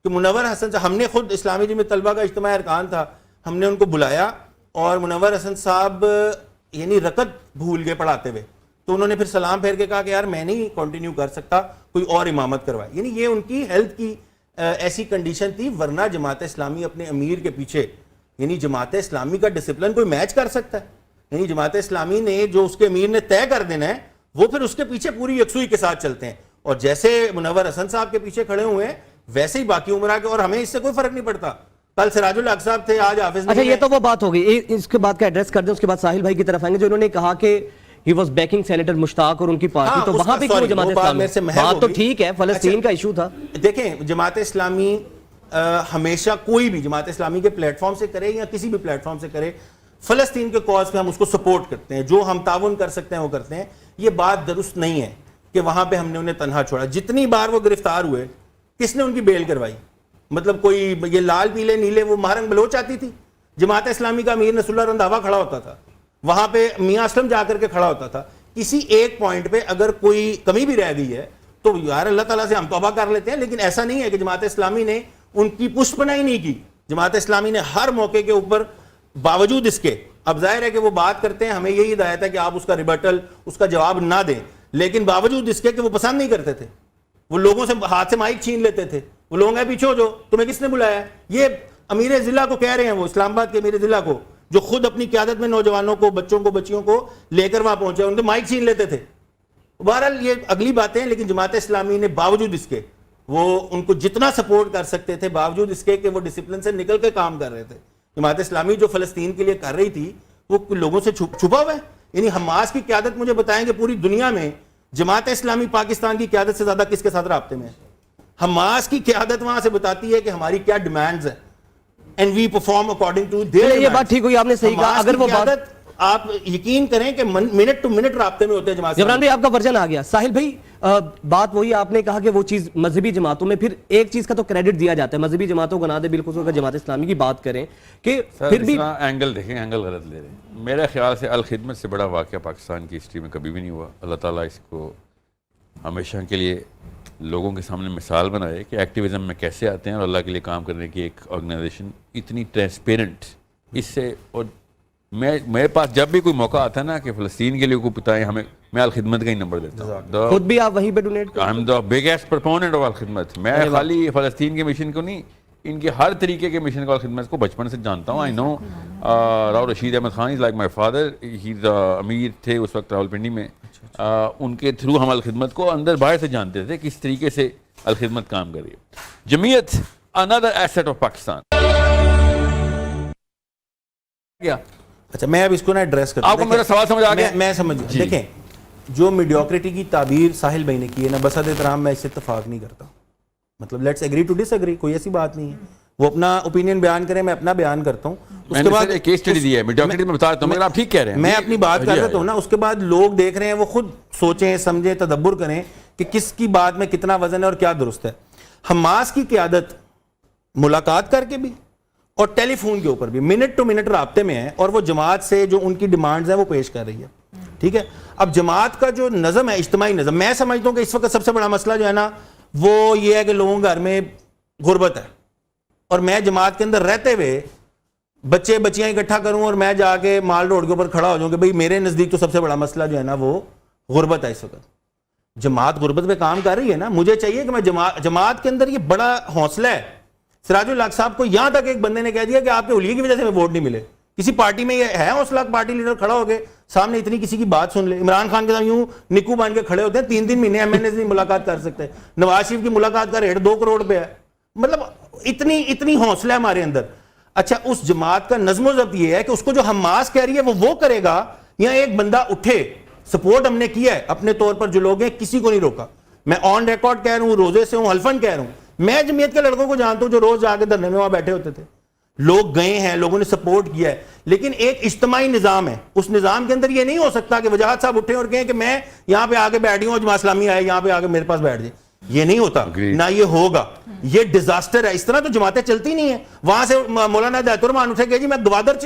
کہ منور حسن صاحب، ہم نے خود اسلامی جمعیت طلبہ کا اجتماع ارکان تھا، ہم نے ان کو بلایا اور منور حسن صاحب یعنی رکعت بھول گئے پڑھاتے ہوئے، تو انہوں نے پھر سلام پھیر کے کہا کہ یار میں نہیں کنٹینیو کر سکتا، کوئی اور امامت کروائے. یعنی یہ ان کی ہیلتھ کی ایسی کنڈیشن تھی. ورنہ جماعت اسلامی اپنے امیر کے پیچھے، یعنی جماعت اسلامی کا ڈسپلن کوئی میچ کر سکتا ہے؟ یعنی جماعت اسلامی نے جو اس کے امیر نے طے کر دینا ہے وہ پھر اس کے پیچھے پوری یکسوئی کے ساتھ چلتے ہیں. اور جیسے منور حسن صاحب کے پیچھے کھڑے ہوئے ہیں ویسے ہی باقی عمرہ کے، اور ہمیں اس سے کوئی فرق نہیں پڑتا. کل سراج الحق صاحب تھے، آج حافظ. اچھا یہ تو وہ بات ہو گئی، اس کے بعد کا ایڈریس کر دیں، اس کے بعد ساحل بھائی کی طرف آئیں گے جو انہوں نے کہا کہ ہی واز بیکنگ سینیٹر مشتاق اور ان کی پارٹی. تو وہاں بھی کیوں جماعت اسلامی؟ بات تو ٹھیک ہے، فلسطین کا ایشو تھا. دیکھیں جماعت اسلامی ہمیشہ کوئی بھی جماعت اسلامی کے پلیٹ فارم سے کرے یا کسی بھی پلیٹ فارم سے کرے، فلسطین کے کاز پہ ہم اس کو سپورٹ کرتے ہیں، جو ہم تعاون کر سکتے ہیں وہ کرتے ہیں. یہ بات درست نہیں ہے کہ وہاں پہ ہم نے انہیں تنہا چھوڑا. جتنی بار وہ گرفتار ہوئے کس نے ان کی بیل کروائی؟ مطلب کوئی یہ لال پیلے نیلے وہ مہرنگ بلوچ آتی تھی؟ جماعت اسلامی کا امیر نصر اللہ رنداوا کھڑا ہوتا تھا وہاں پہ، میاں اسلم جا کر کے کھڑا ہوتا تھا. کسی ایک پوائنٹ پہ اگر کوئی کمی بھی رہ گئی ہے تو یار اللہ تعالیٰ سے ہم توبہ کر لیتے ہیں. لیکن ایسا نہیں ہے کہ جماعت اسلامی نے ان کی پشت پناہی نہیں کی. جماعت اسلامی نے ہر موقع کے اوپر باوجود اس کے، اب ظاہر ہے کہ وہ بات کرتے ہیں، ہمیں یہی ہدایت ہے کہ آپ اس کا ریبٹل، اس کا جواب نہ دیں، لیکن باوجود اس کے کہ وہ پسند نہیں کرتے تھے، وہ لوگوں سے ہاتھ سے مائک چھین لیتے تھے. وہ لوگ ہیں پیچھے ہو جو تمہیں کس نے بلایا؟ یہ امیر ضلع کو کہہ رہے ہیں، وہ اسلام آباد کے امیر ضلع کو، جو خود اپنی قیادت میں نوجوانوں کو، بچوں کو، بچیوں کو لے کر وہاں پہنچے، ان کے مائک چھین لیتے تھے. بہرحال یہ اگلی باتیں، لیکن جماعت اسلامی نے باوجود اس کے، وہ ان کو جتنا سپورٹ کر سکتے تھے، باوجود اس کے کہ وہ ڈسپلن سے نکل کے کام کر رہے تھے. جماعت اسلامی جو فلسطین کے لیے کر رہی تھی وہ لوگوں سے چھپا ہوا ہے. یعنی حماس کی قیادت، مجھے بتائیں کہ پوری دنیا میں جماعت اسلامی پاکستان کی قیادت سے زیادہ کس کے ساتھ رابطے میں ہے؟ حماس کی قیادت وہاں سے بتاتی ہے کہ ہماری کیا ڈیمانڈز ہیں، and we perform according to their. یہ بات ٹھیک ہوئی، آپ نے صحیح کہا. اگر وہ بات آپ یقین کریں کہ منٹ ٹو منٹ رابطے میں ہوتے ہیں جماعت. عمران بھائی آپ کا ورژن آ گیا. ساحل بھائی بات وہی آپ نے کہا کہ وہ چیز مذہبی جماعتوں میں پھر ایک چیز کا تو کریڈٹ دیا جاتا ہے, مذہبی جماعتوں کو نہ دے, بالخصوص اگر جماعت اسلامی کی بات کریں کہ پھر بھی اینگل دیکھیں, اینگل غلط لے رہے ہیں. میرے خیال سے الخدمت سے بڑا واقعہ پاکستان کی ہسٹری میں کبھی بھی نہیں ہوا. اللہ تعالیٰ اس کو ہمیشہ کے لیے لوگوں کے سامنے مثال بنائے کہ ایکٹیویزم میں کیسے آتے ہیں اور اللہ کے لیے کام کرنے کی ایک آرگنائزیشن اتنی ٹرانسپیرنٹ. اس سے اور میرے پاس جب بھی کوئی موقع آتا ہے نا کہ فلسطین کے لیے کوئی بتائیں ہمیں, میں الخدمت کا ہی نمبر دیتا ہوں. خود بھی آپ وہیں پہ ڈونیٹ کریں. I am the biggest proponent of Alkhidmat. میں خالی فلسطین کے مشن کو نہیں, ان کے ہر طریقے کے مشن کو الخدمت کو بچپن سے جانتا ہوں. I know Rao Rashid Ahmed Khan is like my father. ہی امیر تھے اس وقت راولپنڈی میں. ان کے تھرو ہم الخدمت کو اندر باہر سے جانتے تھے کس طریقے سے الخدمت کام کر رہی ہے. جمعیت another asset of پاکستان. کیا اچھا میں اب اس کو نا ایڈریس کرتا ہوں. آپ کو میرا سوال سمجھ آ گیا؟ میں سمجھ. دیکھیں جو میڈیوکریٹی کی تعبیر ساحل بھائی نے کی ہے نا, بسد احترام میں اس سے اتفاق نہیں کرتا. مطلب let's agree to disagree, کوئی ایسی بات نہیں ہے. وہ اپنا اوپینین بیان کریں, میں اپنا بیان کرتا ہوں. اس کے بعد کیس اسٹڈی دی ہے میڈیوکریٹی میں بتا رہا ہوں, مگر آپ ٹھیک کہہ رہے ہیں. میں اپنی بات کر رہا ہوں نا, اس کے بعد لوگ دیکھ رہے ہیں, وہ خود سوچیں سمجھیں تدبر کریں کہ کس کی بات میں کتنا وزن ہے اور کیا درست ہے. حماس کی قیادت ملاقات کر کے بھی اور ٹیلی فون کے اوپر بھی منٹ ٹو منٹ رابطے میں ہے, اور وہ جماعت سے جو ان کی ڈیمانڈز ہیں وہ پیش کر رہی ہے. ٹھیک ہے, اب جماعت کا جو نظم ہے, اجتماعی نظم, میں سمجھتا ہوں کہ اس وقت سب سے بڑا مسئلہ جو ہے نا وہ یہ ہے کہ لوگوں کے گھر میں غربت ہے, اور میں جماعت کے اندر رہتے ہوئے بچے بچیاں اکٹھا کروں اور میں جا کے مال روڈ کے اوپر کھڑا ہو جاؤں کہ بھئی میرے نزدیک تو سب سے بڑا مسئلہ جو ہے نا وہ غربت ہے. اس وقت جماعت غربت پہ کام کر رہی ہے نا. مجھے چاہیے کہ میں جماعت کے اندر یہ بڑا حوصلہ ہے. سراج الحق صاحب کو یہاں تک ایک بندے نے کہہ دیا کہ آپ کے اولیے کی وجہ سے ووٹ نہیں ملے. کسی پارٹی میں یہ ہے حوصلہ, پارٹی لیڈر کھڑا ہو کے سامنے اتنی کسی کی بات سن لے. عمران خان کے ساتھ یوں نکو بان کے کھڑے ہوتے ہیں, 3 مہینے ایم این اے سے ملاقات کر سکتے ہیں. نواز شریف کی ملاقات کا ریٹ 2 کروڑ پہ ہے. مطلب اتنی حوصلہ ہے ہمارے اندر. اچھا اس جماعت کا نظم و ضبط یہ ہے کہ اس کو جو حماس کہہ رہی ہے وہ کرے گا, یا ایک بندہ اٹھے. سپورٹ ہم نے کیا ہے اپنے طور پر, جو لوگ ہیں کسی کو نہیں روکا. میں آن ریکارڈ کہہ رہا ہوں, روزے سے ہوں, حلفن کہہ رہا ہوں. میں جمعیت کے لڑکوں کو جانتا ہوں جو روز جا کے دھرنے میں وہاں بیٹھے ہوتے تھے. لوگ گئے ہیں, لوگوں نے سپورٹ کیا ہے, لیکن ایک اجتماعی نظام ہے. اس نظام کے اندر یہ نہیں ہو سکتا کہ وجاہت صاحب اٹھیں اور کہیں کہ میں یہاں پہ آ کے بیٹھ گیا ہوں, جماعت اسلامی آئے یہاں پہ آ کے میرے پاس بیٹھ جائے. یہ نہیں ہوتا, نہ یہ ہوگا. یہ ڈیزاسٹر ہے. اس طرح تو جماعتیں چلتی نہیں ہیں. وہاں سے مولانا ہدایت الرحمان اٹھے کہ جی میں گوادر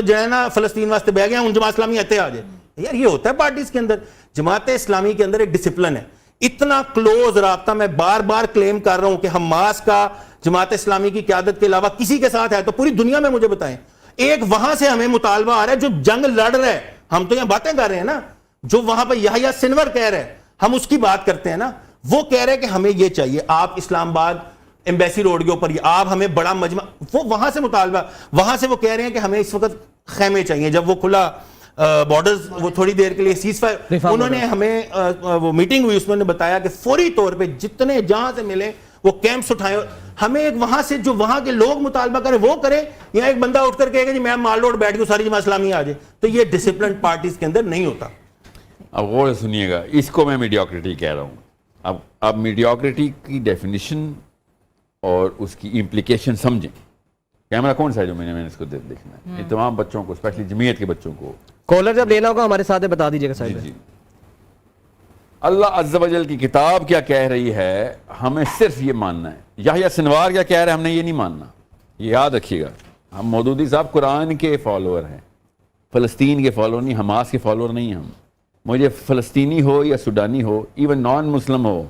جو ہے نا فلسطین واسطے بہ گیا ہوں, جماعت اسلامی آتے آ جائے. یار یہ ہوتا ہے پارٹیز کے اندر. جماعت اسلامی کے اندر ایک ڈسپلن ہے. اتنا کلوز رابطہ میں بار بار کلیم کر رہا ہوں کہ حماس کا جماعت اسلامی کی قیادت کے علاوہ کسی کے ساتھ ہے تو پوری دنیا میں مجھے بتائیں. ایک وہاں سے ہمیں مطالبہ آ رہا ہے جو جنگ لڑ رہا ہے. ہم تو یہاں باتیں کر رہے ہیں نا, جو وہاں پہ یحییٰ سنور کہہ رہے ہیں, ہم اس کی بات کرتے ہیں نا. وہ کہہ رہے ہیں کہ ہمیں یہ چاہیے, آپ اسلام آباد ایمبیسی روڈ کے اوپر آپ ہمیں بڑا مجمع, وہ وہاں سے مطالبہ, وہاں سے وہ کہہ رہے ہیں کہ ہمیں اس وقت خیمے چاہیے. جب وہ کھلا بارڈرز وہ تھوڑی دیر کے لیے سیز فائر, انہوں نے ہمیں وہ میٹنگ ہوئی, اس میں نے بتایا کہ فوری طور پہ جتنے جہاں سے ملے وہ کیمپس اٹھائیں. ہمیں ایک وہاں سے جو وہاں کے لوگ مطالبہ کریں وہ کریں, یا ایک بندہ اٹھ کر کہے گا جی میں مال روڈ بیٹھ گیا ساری جماعت اسلامی آ جائے. تو یہ ڈسپلن پارٹیز کے اندر نہیں ہوتا. اب غور سے سنیے گا, اس کو میں میڈیوکریٹی کہہ رہا ہوں. اب میڈیوکریٹی کی ڈیفینیشن اور اس کی امپلیکیشن سمجھیں. کیمرہ کون سا ہے جو میں نے اس کو دیکھنا ہے, یہ تمام بچوں کو, اسپیشلی جمعیت کے بچوں کو. کالر جب لینا ہوگا ہمارے ساتھ بتا دیجیے گا. جی اللہ عز و جل کی کتاب کیا کہہ رہی ہے, ہمیں صرف یہ ماننا ہے. یحییٰ سنوار کیا کہہ رہے ہیں, ہم نے یہ نہیں ماننا. یہ یاد رکھیے گا, ہم مودودی صاحب قرآن کے فالوور ہیں, فلسطین کے فالوور نہیں, حماس کے فالوور نہیں. ہم مجھے فلسطینی ہو یا سوڈانی ہو, ایون نان مسلم ہو,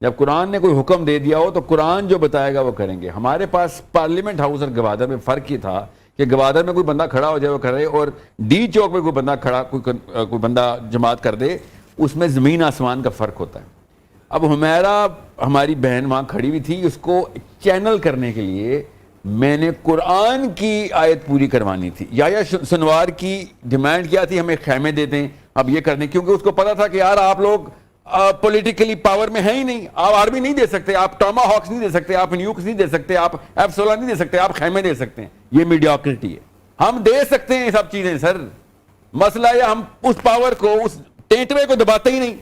جب قرآن نے کوئی حکم دے دیا ہو تو قرآن جو بتائے گا وہ کریں گے. ہمارے پاس پارلیمنٹ ہاؤس اور گوادر میں فرق یہ تھا کہ گوادر میں کوئی بندہ کھڑا ہو جائے وہ کرے, اور ڈی چوک میں کوئی بندہ کھڑا کوئی بندہ جماعت کر دے, اس میں زمین آسمان کا فرق ہوتا ہے. اب ہمیرا ہماری بہن وہاں کھڑی ہوئی تھی, اس کو چینل کرنے کے لیے میں نے قرآن کی آیت پوری کروانی تھی. یحییٰ سنوار کی ڈیمانڈ کیا تھی, ہمیں خیمے دے دیں اب یہ کرنے, کیونکہ اس کو پتا تھا کہ یار آپ لوگ پولیٹیکلی پاور میں ہیں ہی نہیں, آپ آرمی نہیں دے سکتے, آپ ٹاما ہاکس نہیں دے سکتے, آپ نیوکس نہیں دے سکتے, آپ F-16 نہیں دے سکتے, آپ خیمے دے سکتے ہیں. یہ میڈیوکریٹی ہے. ہم دے سکتے ہیں یہ سب چیزیں سر, مسئلہ ہے ہم اس پاور کو, اس ٹینٹوے کو دباتے ہی نہیں,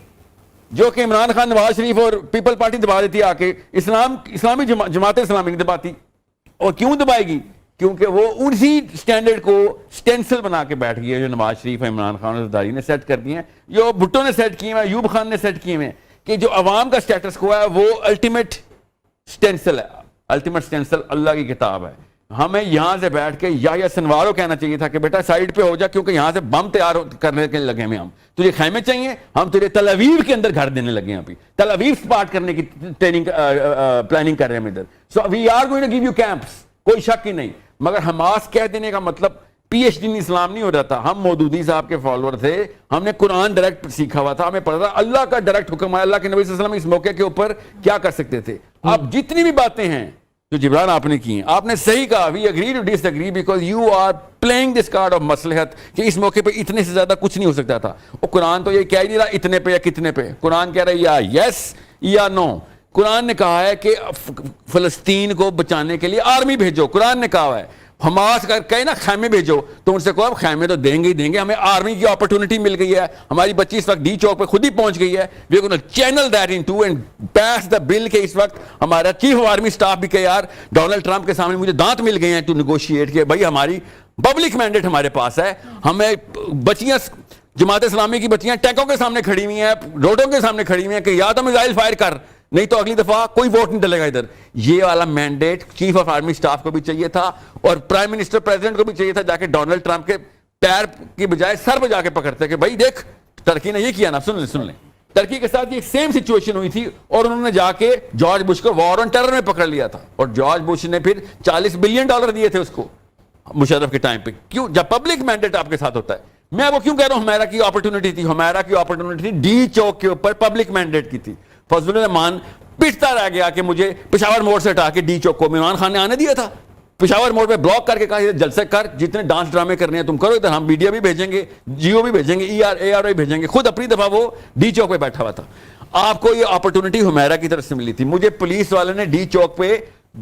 جو کہ عمران خان, نواز شریف اور پیپل پارٹی دبا دیتی ہے آ کے. اسلامی جماعت اسلامی نہیں دباتی, اور کیوں دبائے گی؟ کیونکہ وہ اسی سٹینڈرڈ کو سٹینسل بنا کے بیٹھ گئی ہے جو نواز شریف عمران خان اور زرداری نے سیٹ کر دیے ہیں, جو بھٹو نے سیٹ کیے ہیں, ایوب خان نے سیٹ کیے ہیں, کہ جو عوام کا سٹیٹس کو ہے وہ الٹیمیٹ سٹینسل ہے. الٹیمیٹ سٹینسل اللہ کی کتاب ہے. ہمیں یہاں سے بیٹھ کے یا سنوار کو کہنا چاہیے تھا کہ بیٹا سائڈ پہ ہو جا, کیونکہ یہاں سے بم تیار کرنے کے لگے ہیں. ہم تجھے خیمے چاہیے, ہم تجھے تل اویو کے اندر گھر دینے لگے ہیں. ابھی تل اویو سپارٹ کرنے کی پلاننگ کر رہے ہیں ہم ادھر. So we are going to give you campus, کوئی شک ہی نہیں. مگر حماس کہہ دینے کا مطلب پی ایچ ڈی ان اسلام نہیں ہو رہا تھا. ہم مودودی صاحب کے فالوور تھے, ہم نے قرآن ڈائریکٹ سیکھا ہوا تھا, ہمیں پتا تھا اللہ کا ڈائریکٹ حکم ہے. اللہ کے نبی صلی اللہ علیہ وسلم اس موقع کے اوپر کیا کر سکتے تھے. اب جتنی بھی باتیں ہیں جو جبران آپ نے کی ہیں, آپ نے صحیح کہا, we agree to disagree because you are playing this card of مصلحت, کہ اس موقع پہ اتنے سے زیادہ کچھ نہیں ہو سکتا تھا. اور قرآن تو یہ کہہ ہی نہیں رہا اتنے پہ یا کتنے پہ, قرآن کہہ رہا ہے یا یس یا نو. قرآن نے کہا ہے کہ فلسطین کو بچانے کے لیے آرمی بھیجو. قرآن نے کہا ہے حماس کا کہے نا خیمے بھیجو, تو ان سے کہو اب خیمے تو دیں گے ہی دیں گے, ہمیں آرمی کی اپرچونٹی مل گئی ہے. ہماری بچی اس وقت ڈی چوک پہ خود ہی پہنچ گئی ہے. We are gonna channel that into and pass the bill, کہ اس وقت ہمارا چیف آف آرمی اسٹاف بھی کہ یار ڈونلڈ ٹرمپ کے سامنے مجھے دانت مل گئے ہیں ٹو نیگوشیٹ, کہ بھائی ہماری پبلک مینڈیٹ ہمارے پاس ہے. ہمیں بچیاں جماعت اسلامی کی بچیاں ٹینکوں کے سامنے کھڑی ہوئی ہیں, روڈوں کے سامنے کھڑی ہوئی ہیں کہ یا تو میزائل فائر کر, نہیں تو اگلی دفعہ کوئی ووٹ نہیں ڈلے گا ادھر. یہ والا mandate chief of army staff کو بھی چاہیے تھا, اور پرائم منسٹر پریزیڈنٹ کو بھی چاہیے تھا, جا کے ڈونلڈ ٹرمپ کے پیر کی بجائے سر پہ جا کے پکڑتے کہ بھائی دیکھ ترکی نے یہ کیا نا. سن لیں ترکی کے ساتھ یہ سیم سچویشن ہوئی تھی, اور انہوں نے جا کے جارج بش کو وار آن ٹیرر میں پکڑ لیا تھا, اور جارج بش نے پھر $40 بلین دیے تھے اس کو مشرف کے ٹائم پہ. کیوں؟ جب پبلک مینڈیٹ آپ کے ساتھ ہوتا ہے. میں وہ کیوں کہہ رہا ہوں ہمیرا کی اپرچونٹی تھی, ہمیرا کی اپرچونٹی تھی ڈی چوک کے اوپر پبلک مینڈیٹ کی تھی. فضل الرحمان پٹتا رہ گیا کہ مجھے پشاور موڑ سے ہٹا کے ڈی چوک کو عمران خان نے آنے دیا تھا. پشاور موڑ پہ بلاک کر کے کہا جلسے کر, جتنے ڈانس ڈرامے کرنے ہیں تم کرو ادھر, ہم میڈیا بھی بھیجیں گے, جیو بھی بھیجیں گے, AR بھی بھیجیں گے. خود اپنی دفعہ وہ ڈی چوک پہ بیٹھا ہوا تھا. آپ کو یہ اپرچونٹی ہمیرا کی طرف سے ملی تھی. مجھے پولیس والے نے ڈی چوک پہ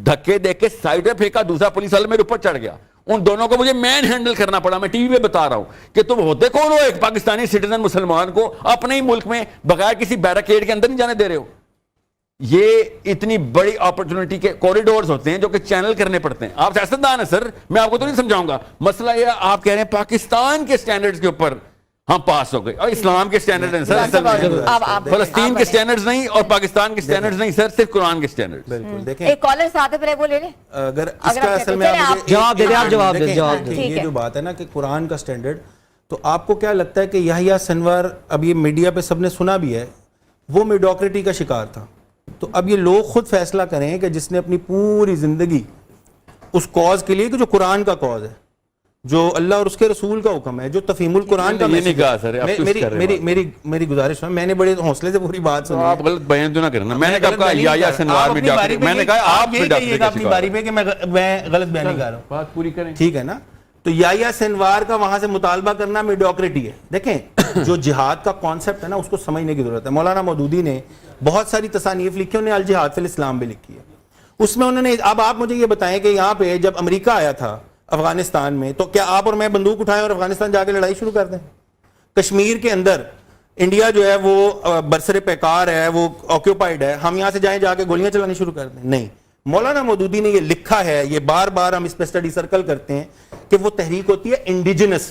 دھکے دے کے سائڈ پہ پھینکا, دوسرا پولیس والے میرے اوپر چڑھ گیا. ان دونوں کو مجھے مین ہینڈل کرنا پڑا. میں ٹی وی پہ بتا رہا ہوں کہ تم ہوتے کون ہو, ایک پاکستانی سٹیزن مسلمان کو اپنے ہی ملک میں بغیر کسی بیریکیڈ کے اندر نہیں جانے دے رہے ہو. یہ اتنی بڑی اپرچونٹی کے کوریڈورز ہوتے ہیں جو کہ چینل کرنے پڑتے ہیں. آپ سیاستدان ہیں سر, میں آپ کو تو نہیں سمجھاؤں گا. مسئلہ یہ آپ کہہ رہے ہیں پاکستان کے سٹینڈرڈز کے اوپر ہم پاس ہو گئے, اور اسلام کے سٹینڈرڈ ہیں سر, فلسطین کے سٹینڈرڈز نہیں اور پاکستان کے سٹینڈرڈز نہیں سر, صرف قرآن کے سٹینڈرڈز. بالکل دیکھیں ایک کالر ساتھ ہے, وہ لے لیں. اگر اس کا اصل میں جواب دے دیں, آپ جواب دیں. یہ جو بات ہے نا کہ قرآن کا سٹینڈرڈ, تو آپ کو کیا لگتا ہے کہ یحییٰ سنوار, اب یہ میڈیا پہ سب نے سنا بھی ہے, وہ میڈوکریٹی کا شکار تھا. تو اب یہ لوگ خود فیصلہ کریں کہ جس نے اپنی پوری زندگی اس کاز کے لیے کہ جو قرآن کا کاز ہے, جو اللہ اور اس کے رسول کا حکم ہے, جو تفہیم القرآن کا میسج ہے. میری گزارش ہے, میں نے بڑے حوصلے سے پوری بات سنی. آپ غلط بیان تو نہ کرنا. میں نے کہا یحییٰ سنوار میں نے کہا آپ اپنی باری پہ کہ میں غلط بیان نہیں کر رہا ہوں, بات پوری کریں, ٹھیک ہے نا. تو یحییٰ سنوار کا وہاں سے مطالبہ کرنا میڈوکریٹی ہے. دیکھیں جو جہاد کا کانسیپٹ ہے نا, اس کو سمجھنے کی ضرورت ہے. مولانا مودودی نے بہت ساری تصانیف لکھی, انہوں نے الجہاد فی الاسلام بھی لکھی ہے. اس میں انہوں نے, اب آپ مجھے یہ بتائیں کہ یہاں پہ جب امریکہ آیا تھا افغانستان میں, تو کیا آپ اور میں بندوق اٹھائیں اور افغانستان جا کے لڑائی شروع کر دیں؟ کشمیر کے اندر انڈیا جو ہے وہ برسر پیکار ہے, وہ آکیوپائڈ ہے, ہم یہاں سے جائیں جا کے گولیاں چلانی شروع کر دیں؟ نہیں. مولانا مودودی نے یہ لکھا ہے, یہ بار بار ہم اس پہ اسٹڈی سرکل کرتے ہیں, کہ وہ تحریک ہوتی ہے انڈیجنس.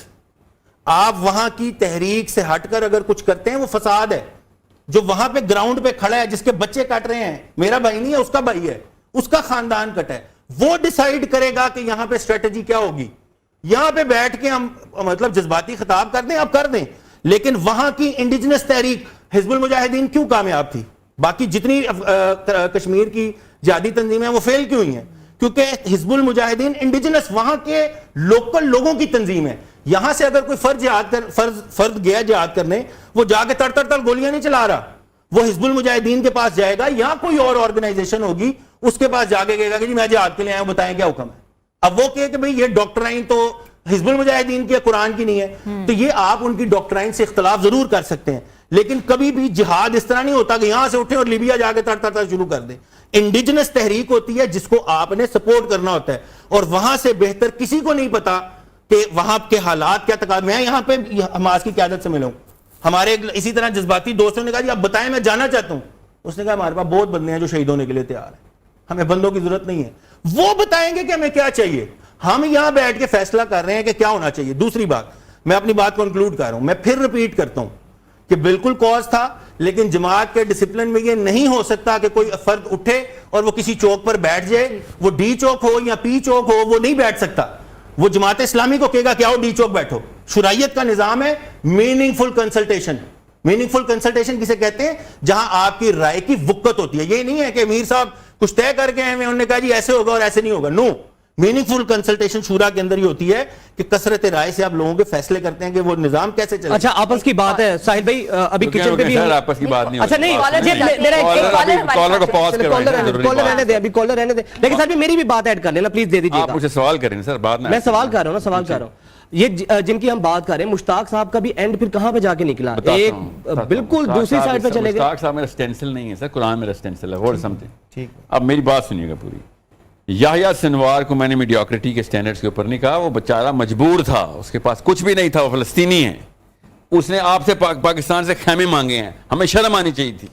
آپ وہاں کی تحریک سے ہٹ کر اگر کچھ کرتے ہیں وہ فساد ہے. جو وہاں پہ گراؤنڈ پہ کھڑا ہے, جس کے بچے کٹ رہے ہیں, میرا بھائی نہیں ہے, اس کا بھائی ہے, اس کا خاندان کٹا ہے, وہ ڈیسائیڈ کرے گا کہ یہاں پہ اسٹریٹجی کیا ہوگی. یہاں پہ بیٹھ کے ہم مطلب جذباتی خطاب کر دیں, آپ کر دیں, لیکن وہاں کی انڈیجنس تحریک حزب المجاہدین کیوں کامیاب تھی؟ باقی جتنی کشمیر کی جہادی تنظیمیں وہ فیل کیوں ہوئی ہیں؟ کیونکہ حزب المجاہدین انڈیجنس وہاں کے لوکل لوگوں کی تنظیم ہے. یہاں سے اگر کوئی فرد گیا جہاد کرنے, وہ جا کے تڑ گولیاں نہیں چلا رہا, وہ حزب المجاہدین کے پاس جائے گا, یا کوئی اور آرگنائزیشن ہوگی اس کے پاس جا کے کہے گا کہ جی میں جہاد کے لیے آیا ہوں, بتائیں کیا حکم ہے. اب وہ کہے کہ بھئی یہ ڈاکٹرائن تو حزب المجاہدین کی قرآن کی نہیں ہے, تو یہ آپ ان کی ڈاکٹرائن سے اختلاف ضرور کر سکتے ہیں, لیکن کبھی بھی جہاد اس طرح نہیں ہوتا کہ یہاں سے اٹھیں اور لیبیا جا کے تڑ شروع کر دیں. انڈیجنس تحریک ہوتی ہے جس کو آپ نے سپورٹ کرنا ہوتا ہے, اور وہاں سے بہتر کسی کو نہیں پتا کہ وہاں کے حالات کیا تقاضے. میں یہاں پہ حماس کی قیادت سے ملوں, ہمارے اسی طرح جذباتی دوستوں نے کہا جی آپ بتائیں میں جانا چاہتا ہوں. اس نے کہا ہمارے پاس بہت بندے ہیں جو شہید ہونے کے لیے تیار ہیں, ہمیں بندوں کی ضرورت نہیں ہے. وہ بتائیں گے کہ ہمیں کیا چاہیے. ہم یہاں بیٹھ کے فیصلہ کر رہے ہیں کہ کیا ہونا چاہیے. دوسری بات, میں اپنی بات کو کنکلوڈ کر رہا ہوں, میں پھر ریپیٹ کرتا ہوں کہ بالکل کاز تھا, لیکن جماعت کے ڈسپلن میں یہ نہیں ہو سکتا کہ کوئی فرد اٹھے اور وہ کسی چوک پر بیٹھ جائے, وہ ڈی چوک ہو یا پی چوک ہو, وہ نہیں بیٹھ سکتا. وہ جماعت اسلامی کو کہے گا کہ آؤ ڈی چوک بیٹھو. شرائعت کا نظام ہے میننگ فل کنسلٹیشن. میننگ فل کنسلٹیشن کسے کہتے ہیں؟ جہاں آپ کی رائے کی وقت ہوتی ہے. یہ نہیں ہے کہ امیر صاحب کچھ طے کر کے ہیں, انہوں نے کہا جی ایسے ہوگا اور ایسے نہیں ہوگا. نو, میننگ فل کنسلٹیشن شورا کے اندر ہی ہوتی ہے کہ کثرت رائے سے آپ لوگوں کے فیصلے کرتے ہیں کہ وہ نظام کیسے چلے. اچھا آپس کی بات ہے ساحل بھائی, ابھی کچن پہ بھی آپس کی بات نہیں. اچھا نہیں, کالر کو پاز کالر رہنے دیں, ابھی کالر رہنے دیں, لیکن صاحب میری بھی بات ایڈ کر لینا پلیز, دے دیجیے. آپ مجھے سوال کریں سر, بات میں سوال کر رہا ہوں نا, سوال کر رہا ہوں. یہ جن کی ہم بات کر رہے ہیں, مشتاق صاحب کا بھی اینڈ پھر کہاں پہ جا کے نکلا؟ ایک بالکل دوسری سائڈ پہ چلے گئے. مشتاق صاحب میرا سٹینسل نہیں ہے سر, قرآن میرا سٹینسل ہے. اور سمجھیں, ٹھیک, اب میری بات سنیے گا پوری. یحییٰ سنوار کو میں نے میڈیوکریٹی کے سٹینڈرڈز کے اوپر نہیں کہا, وہ بیچارہ مجبور تھا, اس کے پاس کچھ بھی نہیں تھا, وہ فلسطینی ہے, اس نے آپ سے پاکستان سے خیمے مانگے ہیں, ہمیں شرم آنی چاہیے تھی.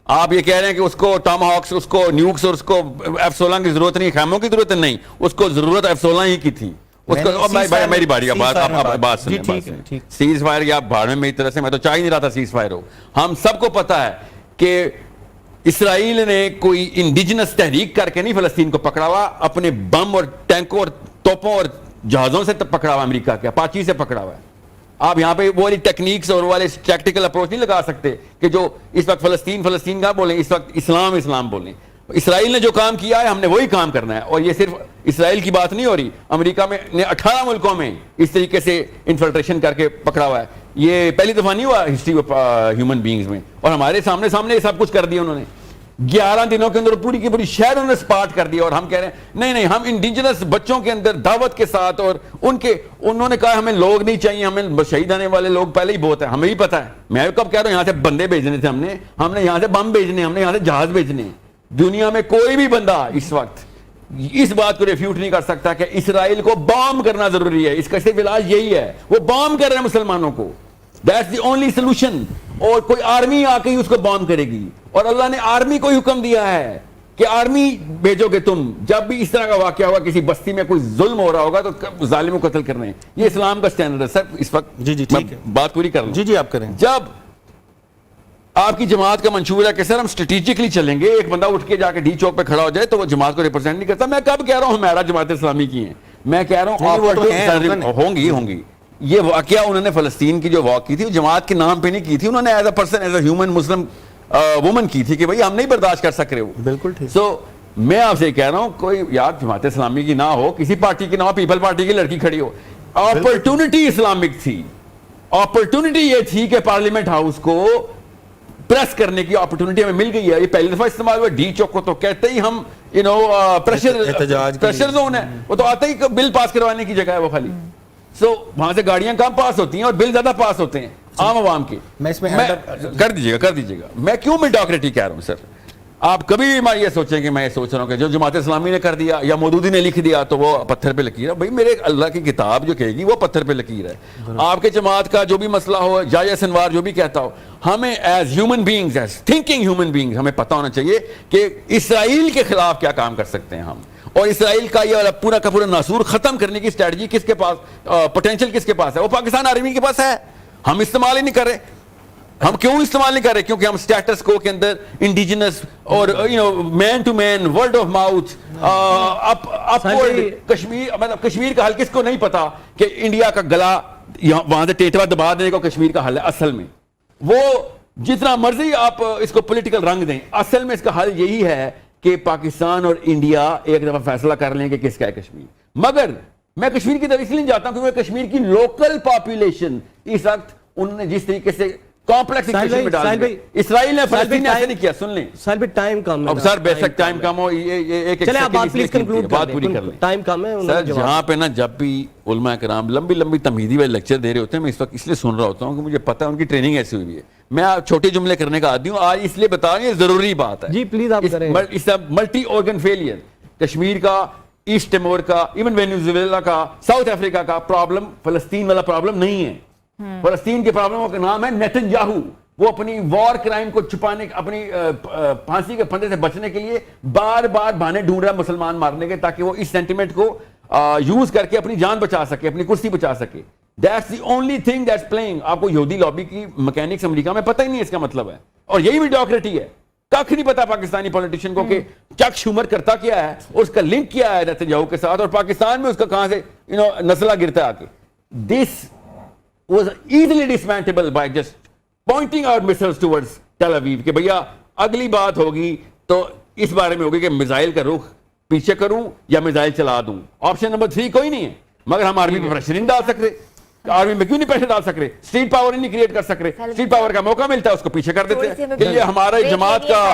آپ یہ کہہ رہے ہیں کہ اس کو ٹام ہاکس, اس کو نیوکس اور اس کو F-16 کی ضرورت نہیں, خیموں کی ضرورت نہیں, اس کو ضرورت F-16 ہی کی تھی. اس کو میری باری بات سنیں, سیز فائر یا بھاڑ میں میری طرح سے, میں تو چاہ ہی نہیں رہا تھا سیز فائر ہو. ہم سب کو پتا ہے کہ اسرائیل نے کوئی انڈیجنس تحریک کر کے نہیں فلسطین کو پکڑا ہوا, اپنے بم اور ٹینکوں اور توپوں اور جہازوں سے پکڑا ہوا, امریکہ کے اپاچی سے پکڑا ہوا ہے. آپ یہاں پہ وہ والی ٹیکنیکس اور والے ٹیکٹیکل اپروچ نہیں لگا سکتے کہ جو اس وقت فلسطین کا بولیں, اس وقت اسلام بولیں. اسرائیل نے جو کام کیا ہے ہم نے وہی کام کرنا ہے. اور یہ صرف اسرائیل کی بات نہیں ہو رہی, امریکہ میں نے 18 ملکوں میں اس طریقے سے انفلٹریشن کر کے پکڑا ہوا ہے. یہ پہلی دفعہ نہیں ہوا ہسٹری آف ہیومن بینگز میں, اور ہمارے سامنے یہ سب کچھ کر دیا انہوں نے. 11 دنوں کے اندر پوری کی پوری شہر انہوں نے سپاٹ کر دیا, اور ہم کہہ رہے ہیں نہیں ہم انڈیجنس بچوں کے اندر دعوت کے ساتھ, اور انہوں نے کہا ہمیں لوگ نہیں چاہیے, ہمیں شہید آنے والے لوگ پہلے ہی بہت ہیں, ہمیں بھی پتا ہے. میں کب کہہ رہا ہوں یہاں سے بندے بھیجنے تھے, ہم نے یہاں سے بم بھیجنے, ہم نے یہاں سے جہاز بھیجنے. دنیا میں کوئی بھی بندہ اس وقت اس بات کو ریفیوٹ نہیں کر سکتا کہ اسرائیل کو بام کرنا ضروری ہے. اس کا صرف علاج یہی ہے, وہ بام کر رہے ہیں مسلمانوں کو, دیٹس دی اونلی سولوشن. اور کوئی آرمی آ کے ہی اس کو بام کرے گی, اور اللہ نے آرمی کو حکم دیا ہے کہ آرمی بھیجو گے تم. جب بھی اس طرح کا واقعہ ہوگا, کسی بستی میں کوئی ظلم ہو رہا ہوگا, تو ظالم کو قتل کرنے. یہ اسلام کا سٹینڈرڈ ہے سر. اس وقت جی ٹھیک ہے, بات پوری کر لوں. جی آپ کریں. جب آپ کی جماعت کا منشور ہے کہ سر ہم اسٹریٹجکلی چلیں گے, ایک بندہ اٹھ کے جا کے ڈی چوک پہ کھڑا ہو جائے تو وہ جماعت کو ریپرزینٹ نہیں کرتا. میں کب کہہ رہا ہوں ہمارا جماعت اسلامی کی ہیں, میں کہہ رہا ہوں ہوں گی. یہ واقعہ انہوں نے فلسطین کی جو واک کی تھی, جماعت کے نام پہ نہیں کی تھی, انہوں نے as a person, as a human Muslim woman کی تھی کہ بھائی ہم نہیں برداشت کر سک رہے ہو. بالکل ٹھیک. سو میں آپ سے کہہ رہا ہوں, کوئی یار جماعت اسلامی کی نہ ہو, کسی پارٹی کی نہ ہو, پیپل پارٹی کی لڑکی کھڑی ہو, اپرچونٹی اسلامک تھی. اپرچونٹی یہ تھی کہ پارلیمنٹ ہاؤس کو پریس کرنے کی اپرچونٹی ہمیں مل گئی ہے. یہ پہلی دفعہ استعمال ہوا. ڈی چوک کو تو کہتے ہی ہم پریشر زون ہے, وہ تو آتے ہی بل پاس کروانے کی جگہ ہے وہ خالی. سو وہاں سے گاڑیاں کم پاس ہوتی ہیں اور بل زیادہ پاس ہوتے ہیں عام عوام کے. کر دیجیے گا. میں کیوں میڈیوکریٹی کہہ رہا ہوں سر, آپ کبھی بھی یہ سوچیں کہ میں یہ سوچ رہا ہوں کہ جو جماعت اسلامی نے کر دیا یا مودودی نے لکھ دیا تو وہ پتھر پہ لکیر ہے. بھائی میرے اللہ کی کتاب جو کہے گی وہ پتھر پہ لکیر ہے. آپ کے جماعت کا جو بھی مسئلہ ہو, یحییٰ سنوار جو بھی کہتا ہو, ہمیں as human beings, as thinking human beings ہمیں پتہ ہونا چاہیے کہ اسرائیل کے خلاف کیا کام کر سکتے ہیں ہم, اور اسرائیل کا یہ پورا کا پورا ناسور ختم کرنے کی اسٹریٹجی کس کے پاس, پوٹینشیل کس کے پاس ہے. وہ پاکستان آرمی کے پاس ہے, ہم استعمال ہی نہیں کر رہے. ہم کیوں استعمال نہیں کر رہے؟ کیونکہ ہم سٹیٹس کو کے اندر انڈیجنس اور man to man, word of mouth, Kashmir, مطلب کشمیر کا حل کس کو نہیں پتا کہ انڈیا کا گلا وہاں سے ٹیٹوا دبا دینے کو کشمیر کا حل ہے. اصل میں وہ جتنا مرضی آپ اس کو پولیٹیکل رنگ دیں, اصل میں اس کا حل یہی ہے کہ پاکستان اور انڈیا ایک دفعہ فیصلہ کر لیں کہ کس کا ہے کشمیر. مگر میں کشمیر کی طرف اس لیے جاتا ہوں کیونکہ کشمیر کی لوکل پاپولیشن اس وقت انہوں نے جس طریقے سے کمپلیکس ایکویشن میں ڈال دیا. اسرائیل نے فلسطین نے ایسے نہیں کیا. سن لیں سر, ٹائم کم ہے. اب سر بے شک ٹائم کم ہو, یہ ایک بات پوری کر لیں. ٹائم کم ہے سر. جہاں پہ نا جب بھی علماء کرام لمبی تمہیدی والے لیکچر دے رہے ہوتے ہیں, میں اس وقت اس لیے سن رہا ہوتا ہوں کہ مجھے پتا ہے ان کی ٹریننگ ایسی ہوئی ہے. میں چھوٹے جملے کرنے کا عادی ہوں, آج اس لیے بتا رہا ہوں, یہ ضروری بات ہے. جی پلیز آپ کریں. ملٹی آرگن فیلئر کشمیر کا, ایسٹ ٹیمور کا, ایون وینیزویلا کا, ساؤتھ افریقہ کا پرابلم فلسطین والا پرابلم نہیں ہے. فلسطین کے پرابلم کا نام ہے نیتن یاہو. وہ اپنی وار کرائم کو چھپانے, اپنی پھانسی کے پھندے سے بچنے کے لیے بار بار بہانے ڈھونڈ رہا ہے مسلمان مارنے کے, تاکہ وہ اس سینٹیمنٹ کو یوز کر کے اپنی جان بچا سکے, اپنی کرسی بچا سکے. That's the only thing that's playing. آپ کو یہودی لابی کی مکینکس امریکہ میں پتہ ہی نہیں اس کا مطلب ہے, اور یہی میڈیوکریٹی ہے. کخ نہیں پتا پاکستانی پولیٹیشین کو کہ چک شومر کرتا کیا ہے, اس کا لنک کیا ہے نیتنیاہو کے ساتھ, اور پاکستان میں اس کا کہاں سے نسلہ گرتا ہے آ کے. This was easily dismantleable by just pointing out missiles towards Tel Aviv کہ بھیا اگلی بات ہوگی تو اس بارے میں ہوگی کہ میزائل کا رخ پیچھے کروں یا میزائل چلا دوں. آپشن نمبر 3 کوئی نہیں ہے, مگر ہم آرمی پہ پریشر نہیں ڈال سکتے. آرمی میں کیوں نہیں پریشر ڈال سکتے؟ اسٹریٹ پاور نہیں کریٹ کر سکتے. اسٹریٹ پاور کا موقع ملتا ہے اس کو پیچھے کر دیتے ہیں. کہ یہ ہمارا جماعت کا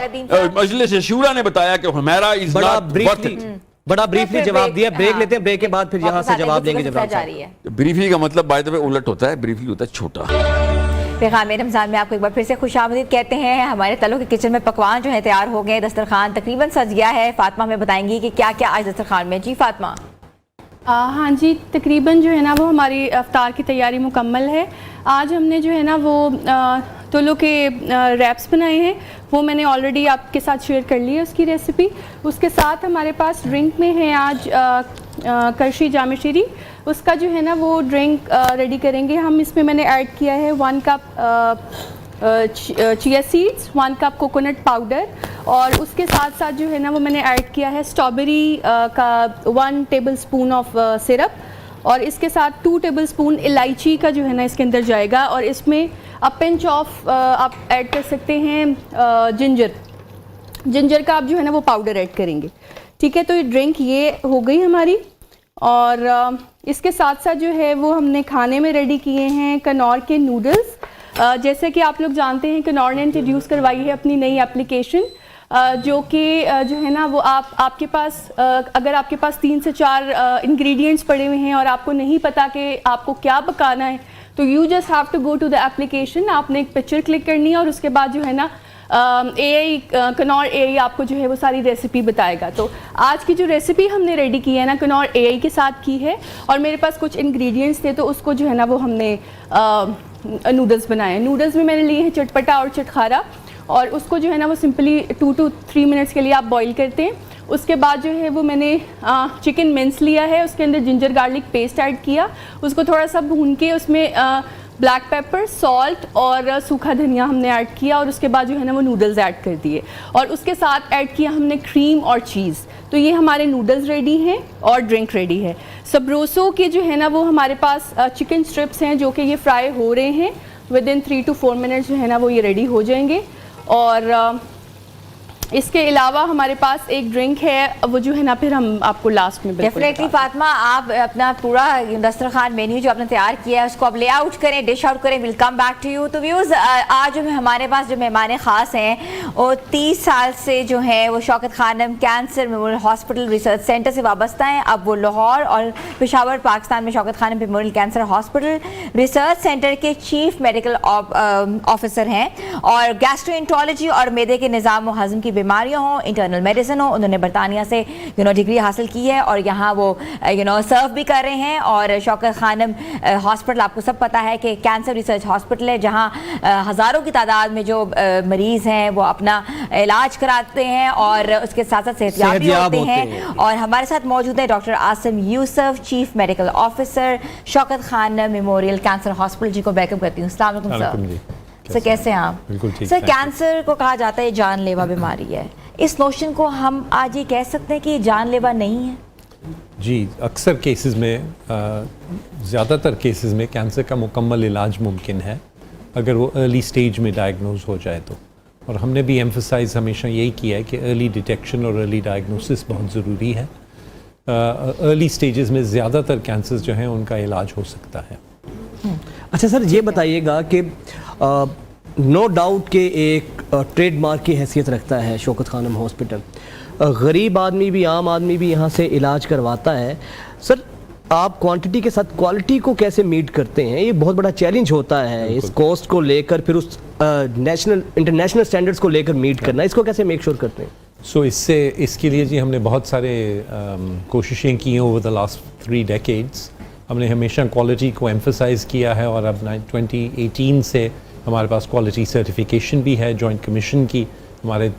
مجلس شورا نے بتایا کہ ہمارا از ناٹ ورتھ اٹ. بڑا بریفلی جواب دیا. بریک لیتے ہیں, بریک کے بعد پھر یہاں سے جواب دیں گے. بریفلی کا مطلب بائی دا وے الٹ ہوتا ہے, بریفلی ہوتا ہے چھوٹا. پیغام رمضان میں آپ کو ایک بار پھر سے خوش آمدید کہتے ہیں. ہمارے تلوں کے کچن میں پکوان جو ہے تیار ہو گئے, دسترخوان تقریباً سج گیا ہے. فاطمہ ہمیں بتائیں گی کہ کیا کیا آج دسترخوان میں. جی فاطمہ. ہاں جی, تقریباً جو ہے نا وہ ہماری افطار کی تیاری مکمل ہے. آج ہم نے جو ہے نا وہ تولو کے ریپس بنائے ہیں, وہ میں نے آلریڈی آپ کے ساتھ شیئر کر لی ہے اس کی ریسیپی. اس کے ساتھ ہمارے پاس ڈرنک میں ہے آج کرشی جامع شیری. اس کا جو ہے نا وہ ڈرنک ریڈی کریں گے ہم. اس میں نے ایڈ کیا ہے 1 کپ چیا سیڈس, 1 کپ کوکونٹ پاؤڈر, اور اس کے ساتھ ساتھ جو ہے نا وہ میں نے ایڈ کیا ہے اسٹرابیری کا 1 ٹیبل اسپون آف سرپ, اور اس کے ساتھ 2 ٹیبل اسپون الائچی کا جو ہے نا اس کے اندر جائے گا. اور اس میں پنچ آف آپ ایڈ کر سکتے ہیں جنجر کا آپ جو ہے نا وہ پاؤڈر ایڈ کریں گے. ٹھیک ہے, تو یہ ڈرنک یہ ہو گئی ہماری. اور اس کے ساتھ ساتھ جو ہے وہ ہم نے کھانے میں ریڈی کیے ہیں کنور کے نوڈلز. جیسے کہ آپ لوگ جانتے ہیں کنور نے انٹروڈیوس کروائی ہے اپنی نئی اپلیکیشن, جو کہ جو ہے نا وہ آپ کے پاس اگر آپ کے پاس 3 سے 4 انگریڈینٹس پڑے ہوئے ہیں اور آپ کو نہیں پتا کہ آپ کو کیا پکانا ہے, تو you just have to go to the application. آپ نے ایک پکچر کلک کرنی ہے اور اس کے بعد جو ہے نا کنور اے آئی آپ کو جو ہے وہ ساری ریسیپی بتائے گا. تو آج کی جو ریسیپی ہم نے ریڈی کی ہے نا کنور اے آئی کے ساتھ کی ہے, اور میرے پاس کچھ انگریڈینٹس تھے تو اس کو جو ہے نا وہ ہم نے نوڈلز بنائے. نوڈلز میں نے لیے ہیں چٹپٹا اور چٹخارا, اور اس کو جو ہے نا وہ سمپلی 2 to 3 منٹس کے لیے آپ بوائل کرتے ہیں. اس کے بعد جو ہے وہ میں نے چکن منس لیا ہے, اس کے اندر جنجر گارلک پیسٹ ایڈ کیا, اس کو تھوڑا سا بھون کے اس میں بلیک پیپر, سالٹ اور سوکھا دھنیا ہم نے ایڈ کیا, اور اس کے بعد جو ہے نا وہ نوڈلز ایڈ کر دیے, اور اس کے ساتھ ایڈ کیا ہم نے کریم اور چیز. تو یہ ہمارے نوڈلز ریڈی ہیں اور ڈرنک ریڈی ہے. سبروسو کے جو ہے نا وہ ہمارے پاس چکن اسٹرپس ہیں جو کہ یہ فرائی ہو رہے ہیں. ودن 3 to 4 منٹس جو ہے نا وہ یہ ریڈی ہو جائیں گے. اور اس کے علاوہ ہمارے پاس ایک ڈرنک ہے, وہ جو ہے نا پھر ہم آپ کو لاسٹ میں ڈیفینیٹلی. فاطمہ آپ اپنا پورا دسترخوان مینیو جو آپ نے تیار کیا ہے اس کو آپ لے آؤٹ کریں, ڈش آؤٹ کریں. Welcome back to you. تو ویوز آج جو ہمارے پاس جو مہمان خاص ہیں وہ 30 سال سے جو ہیں وہ شوکت خانم cancer memorial hospital research centre سے وابستہ ہیں. اب وہ لاہور اور پشاور پاکستان میں شوکت خانم memorial cancer hospital research centre کے چیف میڈیکل آفیسر ہیں, اور گیسٹرونٹرولوجی اور میدے کے نظام و ہضم کی بیماریاں ہوں, انٹرنل میڈیسن ہو, انہوں نے برطانیہ سے ڈگری حاصل کی ہے, اور یہاں وہ سرو بھی کر رہے ہیں. اور شوکت خانم ہاسپٹل آپ کو سب پتہ ہے کہ کینسر ریسرچ ہاسپٹل ہے, جہاں ہزاروں کی تعداد میں جو مریض ہیں وہ اپنا علاج کراتے ہیں اور اس کے ساتھ ساتھ صحتیاب بھی ہوتے ہیں. اور ہمارے ساتھ موجود ہیں ڈاکٹر عاصم یوسف, چیف میڈیکل آفیسر شوکت خانم میموریل کینسر ہاسپٹل. جی کو ویلکم کرتی ہوں. السلام علیکم سر. سر کیسے ہیں آپ؟ سر کینسر کو کہا جاتا ہے جان لیوا بیماری ہے, اس نوشن کو ہم آج یہ کہہ سکتے ہیں کہ جان لیوا نہیں ہے؟ جی, اکثر کیسز میں زیادہ تر کیسز میں کینسر کا مکمل علاج ممکن ہے اگر وہ ارلی سٹیج میں ڈائگنوز ہو جائے تو. اور ہم نے بھی ایمفسائز ہمیشہ یہی کیا ہے کہ ارلی ڈیٹیکشن اور ارلی ڈائگنوسس بہت ضروری ہے. ارلی سٹیجز میں زیادہ تر کینسرز جو ہیں ان کا علاج ہو سکتا ہے. اچھا سر, یہ بتائیے گا کہ نو ڈاؤٹ کہ ایک ٹریڈ مارک کی حیثیت رکھتا ہے شوکت خانم ہاسپٹل, غریب آدمی بھی عام آدمی بھی یہاں سے علاج کرواتا ہے. سر آپ کوانٹٹی کے ساتھ کوالٹی کو کیسے میٹ کرتے ہیں؟ یہ بہت بڑا چیلنج ہوتا ہے اس کاسٹ کو لے کر, پھر اس انٹرنیشنل سٹینڈرڈس کو لے کر میٹ کرنا, اس کو کیسے میک شور کرتے ہیں؟ اس کے لیے جی ہم نے بہت سارے کوششیں کی ہیں اوور دا لاسٹ 3 decades. ہم نے ہمیشہ کوالٹی کو ایمفسائز کیا ہے, اور اب 2018 سے ہمارے پاس کوالٹی سرٹیفیکیشن بھی ہے جوائنٹ کمیشن کی. ہمارے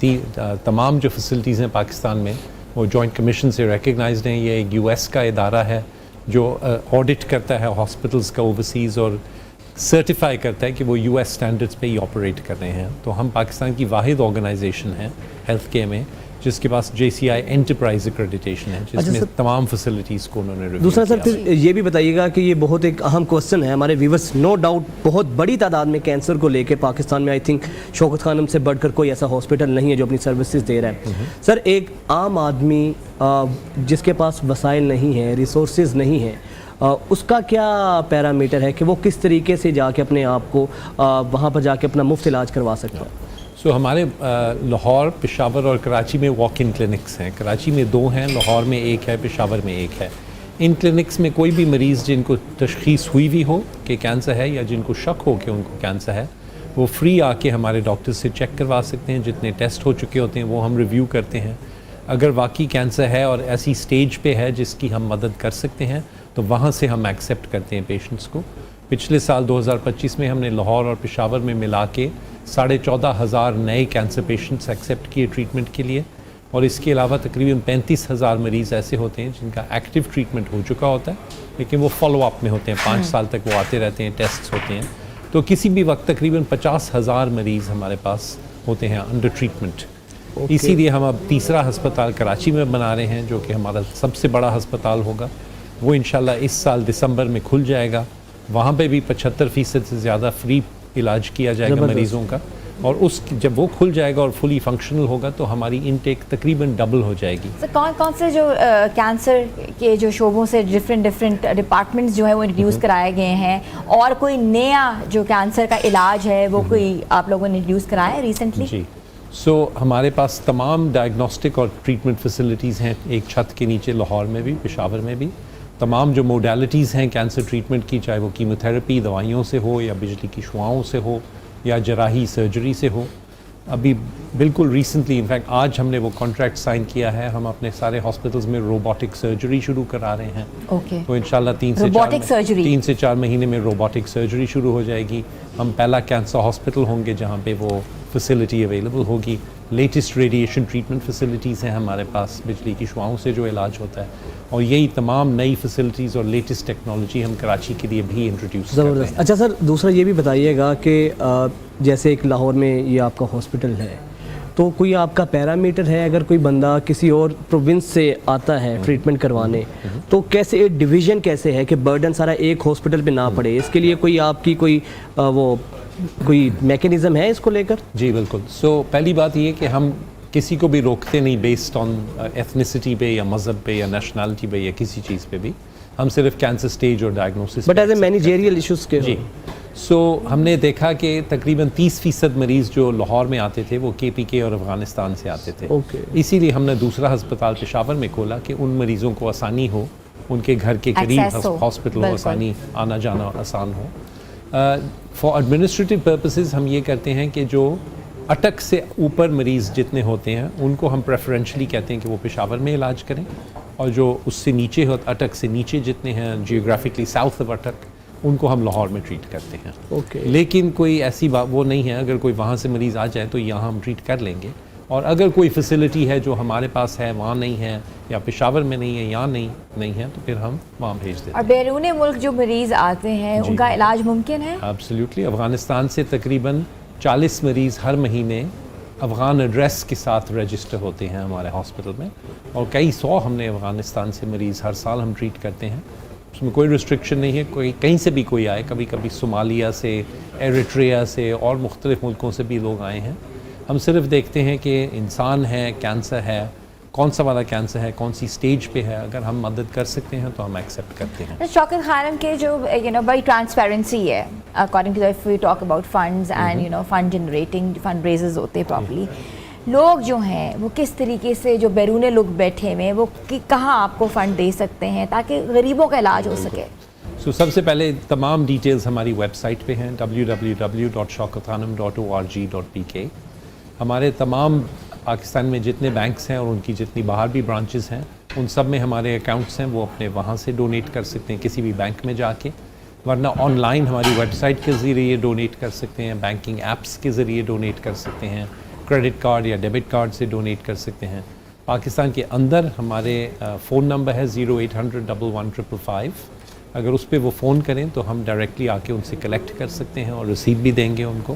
تمام جو فیسلٹیز ہیں پاکستان میں وہ جوائنٹ کمیشن سے ریکگنائزڈ ہیں. یہ ایک US کا ادارہ ہے جو آڈٹ کرتا ہے ہاسپٹلس کا اوورسیز اور سرٹیفائی کرتا ہے کہ وہ US اسٹینڈرڈس پہ ہی آپریٹ کر رہے ہیں. تو ہم پاکستان کی واحد آرگنائزیشن ہے ہیلتھ کیئر میں جس کے پاس JCI انٹرپرائز ایکریڈیٹیشن ہے, جس میں تمام فیسلٹیز کو انہوں نے ریویو. دوسرا سر پھر یہ بھی بتائیے گا کہ یہ بہت ایک اہم کوسچن ہے ہمارے ویورس, نو ڈاؤٹ بہت بڑی تعداد میں کینسر کو لے کے پاکستان میں آئی تھنک شوکت خانم سے بڑھ کر کوئی ایسا ہاسپٹل نہیں ہے جو اپنی سروسز دے رہا ہے. سر ایک عام آدمی جس کے پاس وسائل نہیں ہیں, ریسورسز نہیں ہیں, اس کا کیا پیرامیٹر ہے کہ وہ کس طریقے سے جا کے اپنے آپ کو وہاں پر جا کے اپنا مفت علاج کروا سکتا ہے؟ سو ہمارے لاہور, پشاور اور کراچی میں واک ان کلینکس ہیں. کراچی میں 2 ہیں, لاہور میں 1 ہے, پشاور میں 1 ہے. ان کلینکس میں کوئی بھی مریض جن کو تشخیص ہوئی بھی ہو کہ کینسر ہے یا جن کو شک ہو کہ ان کو کینسر ہے, وہ فری آ کے ہمارے ڈاکٹر سے چیک کروا سکتے ہیں. جتنے ٹیسٹ ہو چکے ہوتے ہیں وہ ہم ریویو کرتے ہیں. اگر واقعی کینسر ہے اور ایسی سٹیج پہ ہے جس کی ہم مدد کر سکتے ہیں تو وہاں سے ہم ایکسیپٹ کرتے ہیں پیشنٹس کو. پچھلے سال 2025 میں ہم نے لاہور اور پشاور میں ملا کے 14,500 نئے کینسر پیشنٹس ایکسیپٹ کیے ٹریٹمنٹ کے لیے, اور اس کے علاوہ تقریباً 35,000 مریض ایسے ہوتے ہیں جن کا ایکٹیو ٹریٹمنٹ ہو چکا ہوتا ہے لیکن وہ فالو اپ میں ہوتے ہیں, 5 سال تک وہ آتے رہتے ہیں, ٹیسٹس ہوتے ہیں. تو کسی بھی وقت تقریباً 50,000 مریض ہمارے پاس ہوتے ہیں انڈر ٹریٹمنٹ. اسی لیے ہم اب تیسرا ہسپتال کراچی میں بنا رہے ہیں جو کہ ہمارا سب سے بڑا ہسپتال ہوگا. وہ انشاءاللہ اس سال دسمبر میں کھل جائے گا. وہاں پہ بھی 75% سے زیادہ فری علاج کیا جائے گا مریضوں کا, اور اس جب وہ کھل جائے گا اور فلی فنکشنل ہوگا تو ہماری انٹیک تقریباً ڈبل ہو جائے گی. کون کون سے جو کینسر کے جو شعبوں سے ڈفرینٹ ڈپارٹمنٹس جو ہے وہ انٹروڈیوس کرائے گئے ہیں, اور کوئی نیا جو کینسر کا علاج ہے وہ کوئی آپ لوگوں نے انٹروڈیوس کرایا ہے ریسنٹلی؟ جی, سو ہمارے پاس تمام ڈائگنوسٹک اور ٹریٹمنٹ فیسلٹیز ہیں ایک چھت کے نیچے, لاہور میں بھی, پشاور میں بھی. تمام جو موڈیلٹیز ہیں کینسر ٹریٹمنٹ کی, چاہے وہ کیموتھراپی دوائیوں سے ہو یا بجلی کی شعاؤں سے ہو یا جراحی سرجری سے ہو. ابھی بالکل ریسنٹلی انفیکٹ آج ہم نے وہ کانٹریکٹ سائن کیا ہے, ہم اپنے سارے ہاسپٹلز میں روبوٹک سرجری شروع کرا رہے ہیں. تو انشاءاللہ 3 سے 4 مہینے میں روبوٹک سرجری شروع ہو جائے گی. ہم پہلا کینسر ہاسپٹل ہوں گے جہاں پہ وہ فیسلٹی اویلیبل ہوگی. لیٹسٹ ریڈیشن ٹریٹمنٹ فیسلٹیز ہیں ہمارے پاس, بجلی کی شعاؤں سے جو علاج ہوتا ہے, اور یہی تمام نئی فیسلٹیز اور لیٹسٹ ٹیکنالوجی ہم کراچی کے لیے بھی انٹروڈیوس کر رہے ہیں. اچھا سر, دوسرا یہ بھی بتائیے گا کہ جیسے ایک لاہور میں یہ آپ کا ہاسپٹل ہے, تو کوئی آپ کا پیرامیٹر ہے اگر کوئی بندہ کسی اور پروونس سے آتا ہے ٹریٹمنٹ کروانے, تو کیسے ڈویژن کیسے ہے کہ برڈن سارا ایک ہاسپٹل پہ نہ پڑے؟ اس کے لیے کوئی آپ کی کوئی میکینزم ہے اس کو لے کر؟ جی بالکل. سو پہلی بات یہ کہ ہم کسی کو بھی روکتے نہیں بیسڈ آن ایتھنیسٹی پہ یا مذہب پہ یا نیشنلٹی پہ یا کسی چیز پہ بھی. ہم صرف کینسر سٹیج اور diagnosis but as a managerial issues کے. جی, سو ہم نے دیکھا کہ تقریباً 30% مریض جو لاہور میں آتے تھے وہ KPK اور افغانستان سے آتے تھے. اسی لیے ہم نے دوسرا ہسپتال پشاور میں کھولا کہ ان مریضوں کو آسانی ہو, ان کے گھر کے قریب ہاسپٹل ہو, آسانی آنا جانا آسان ہو. فار ایڈمنسٹریٹو پرپسز ہم یہ کرتے ہیں کہ جو اٹک سے اوپر مریض جتنے ہوتے ہیں ان کو ہم پریفرینشلی کہتے ہیں کہ وہ پشاور میں علاج کریں, اور جو اس سے نیچے اٹک سے نیچے جتنے ہیں جیوگرافکلی ساؤتھ آف اٹک, ان کو ہم لاہور میں ٹریٹ کرتے ہیں. لیکن کوئی ایسی بات وہ نہیں ہے, اگر کوئی وہاں سے مریض آ جائے تو یہاں ہم ٹریٹ کر لیں گے, اور اگر کوئی فیسلٹی ہے جو ہمارے پاس ہے وہاں نہیں ہے یا پشاور میں نہیں ہے یہاں نہیں ہے تو پھر ہم وہاں بھیج دیتے ہیں. اور بیرون ملک جو مریض آتے ہیں ان کا علاج ممکن ہے؟ ایبسلیوٹلی. افغانستان سے تقریباً 40 مریض ہر مہینے افغان ایڈریس کے ساتھ رجسٹر ہوتے ہیں ہمارے ہاسپٹل میں, اور کئی 100 ہم نے افغانستان سے مریض ہر سال ہم ٹریٹ کرتے ہیں. اس میں کوئی ریسٹرکشن نہیں ہے, کوئی کہیں سے بھی کوئی آئے, کبھی صومالیہ سے, ایریٹریا سے اور مختلف ملکوں سے بھی لوگ آئے ہیں. ہم صرف دیکھتے ہیں کہ انسان ہے, کینسر ہے, کون سا والا کینسر ہے, کون سی سٹیج پہ ہے, اگر ہم مدد کر سکتے ہیں تو ہم ایکسیپٹ کرتے ہیں. شوکت خانم کے جو بڑی ٹرانسپیرنسی ہے according to if we talk about funds and fund generating, fund raises ہوتے ہیں پراپرلی, لوگ جو ہیں وہ کس طریقے سے جو بیرون لوگ بیٹھے ہوئے ہیں وہ کہاں آپ کو فنڈ دے سکتے ہیں تاکہ غریبوں کا علاج ہو سکے؟ سب سے پہلے تمام ڈیٹیلز ہماری ویب سائٹ پہ ہیں www.shaukathanum.org.pk. ہمارے تمام پاکستان میں جتنے بینکس ہیں اور ان کی جتنی باہر بھی برانچز ہیں ان سب میں ہمارے اکاؤنٹس ہیں, وہ اپنے وہاں سے ڈونیٹ کر سکتے ہیں کسی بھی بینک میں جا کے, ورنہ آن لائن ہماری ویب سائٹ کے ذریعے ڈونیٹ کر سکتے ہیں, بینکنگ ایپس کے ذریعے ڈونیٹ کر سکتے ہیں, کریڈٹ کارڈ یا ڈیبٹ کارڈ سے ڈونیٹ کر سکتے ہیں. پاکستان کے اندر ہمارے فون نمبر ہے 0800-11-555. اگر اس پہ وہ فون کریں تو ہم ڈائریکٹلی آ کے ان سے کلیکٹ کر سکتے ہیں اور رسید بھی دیں گے ان کو.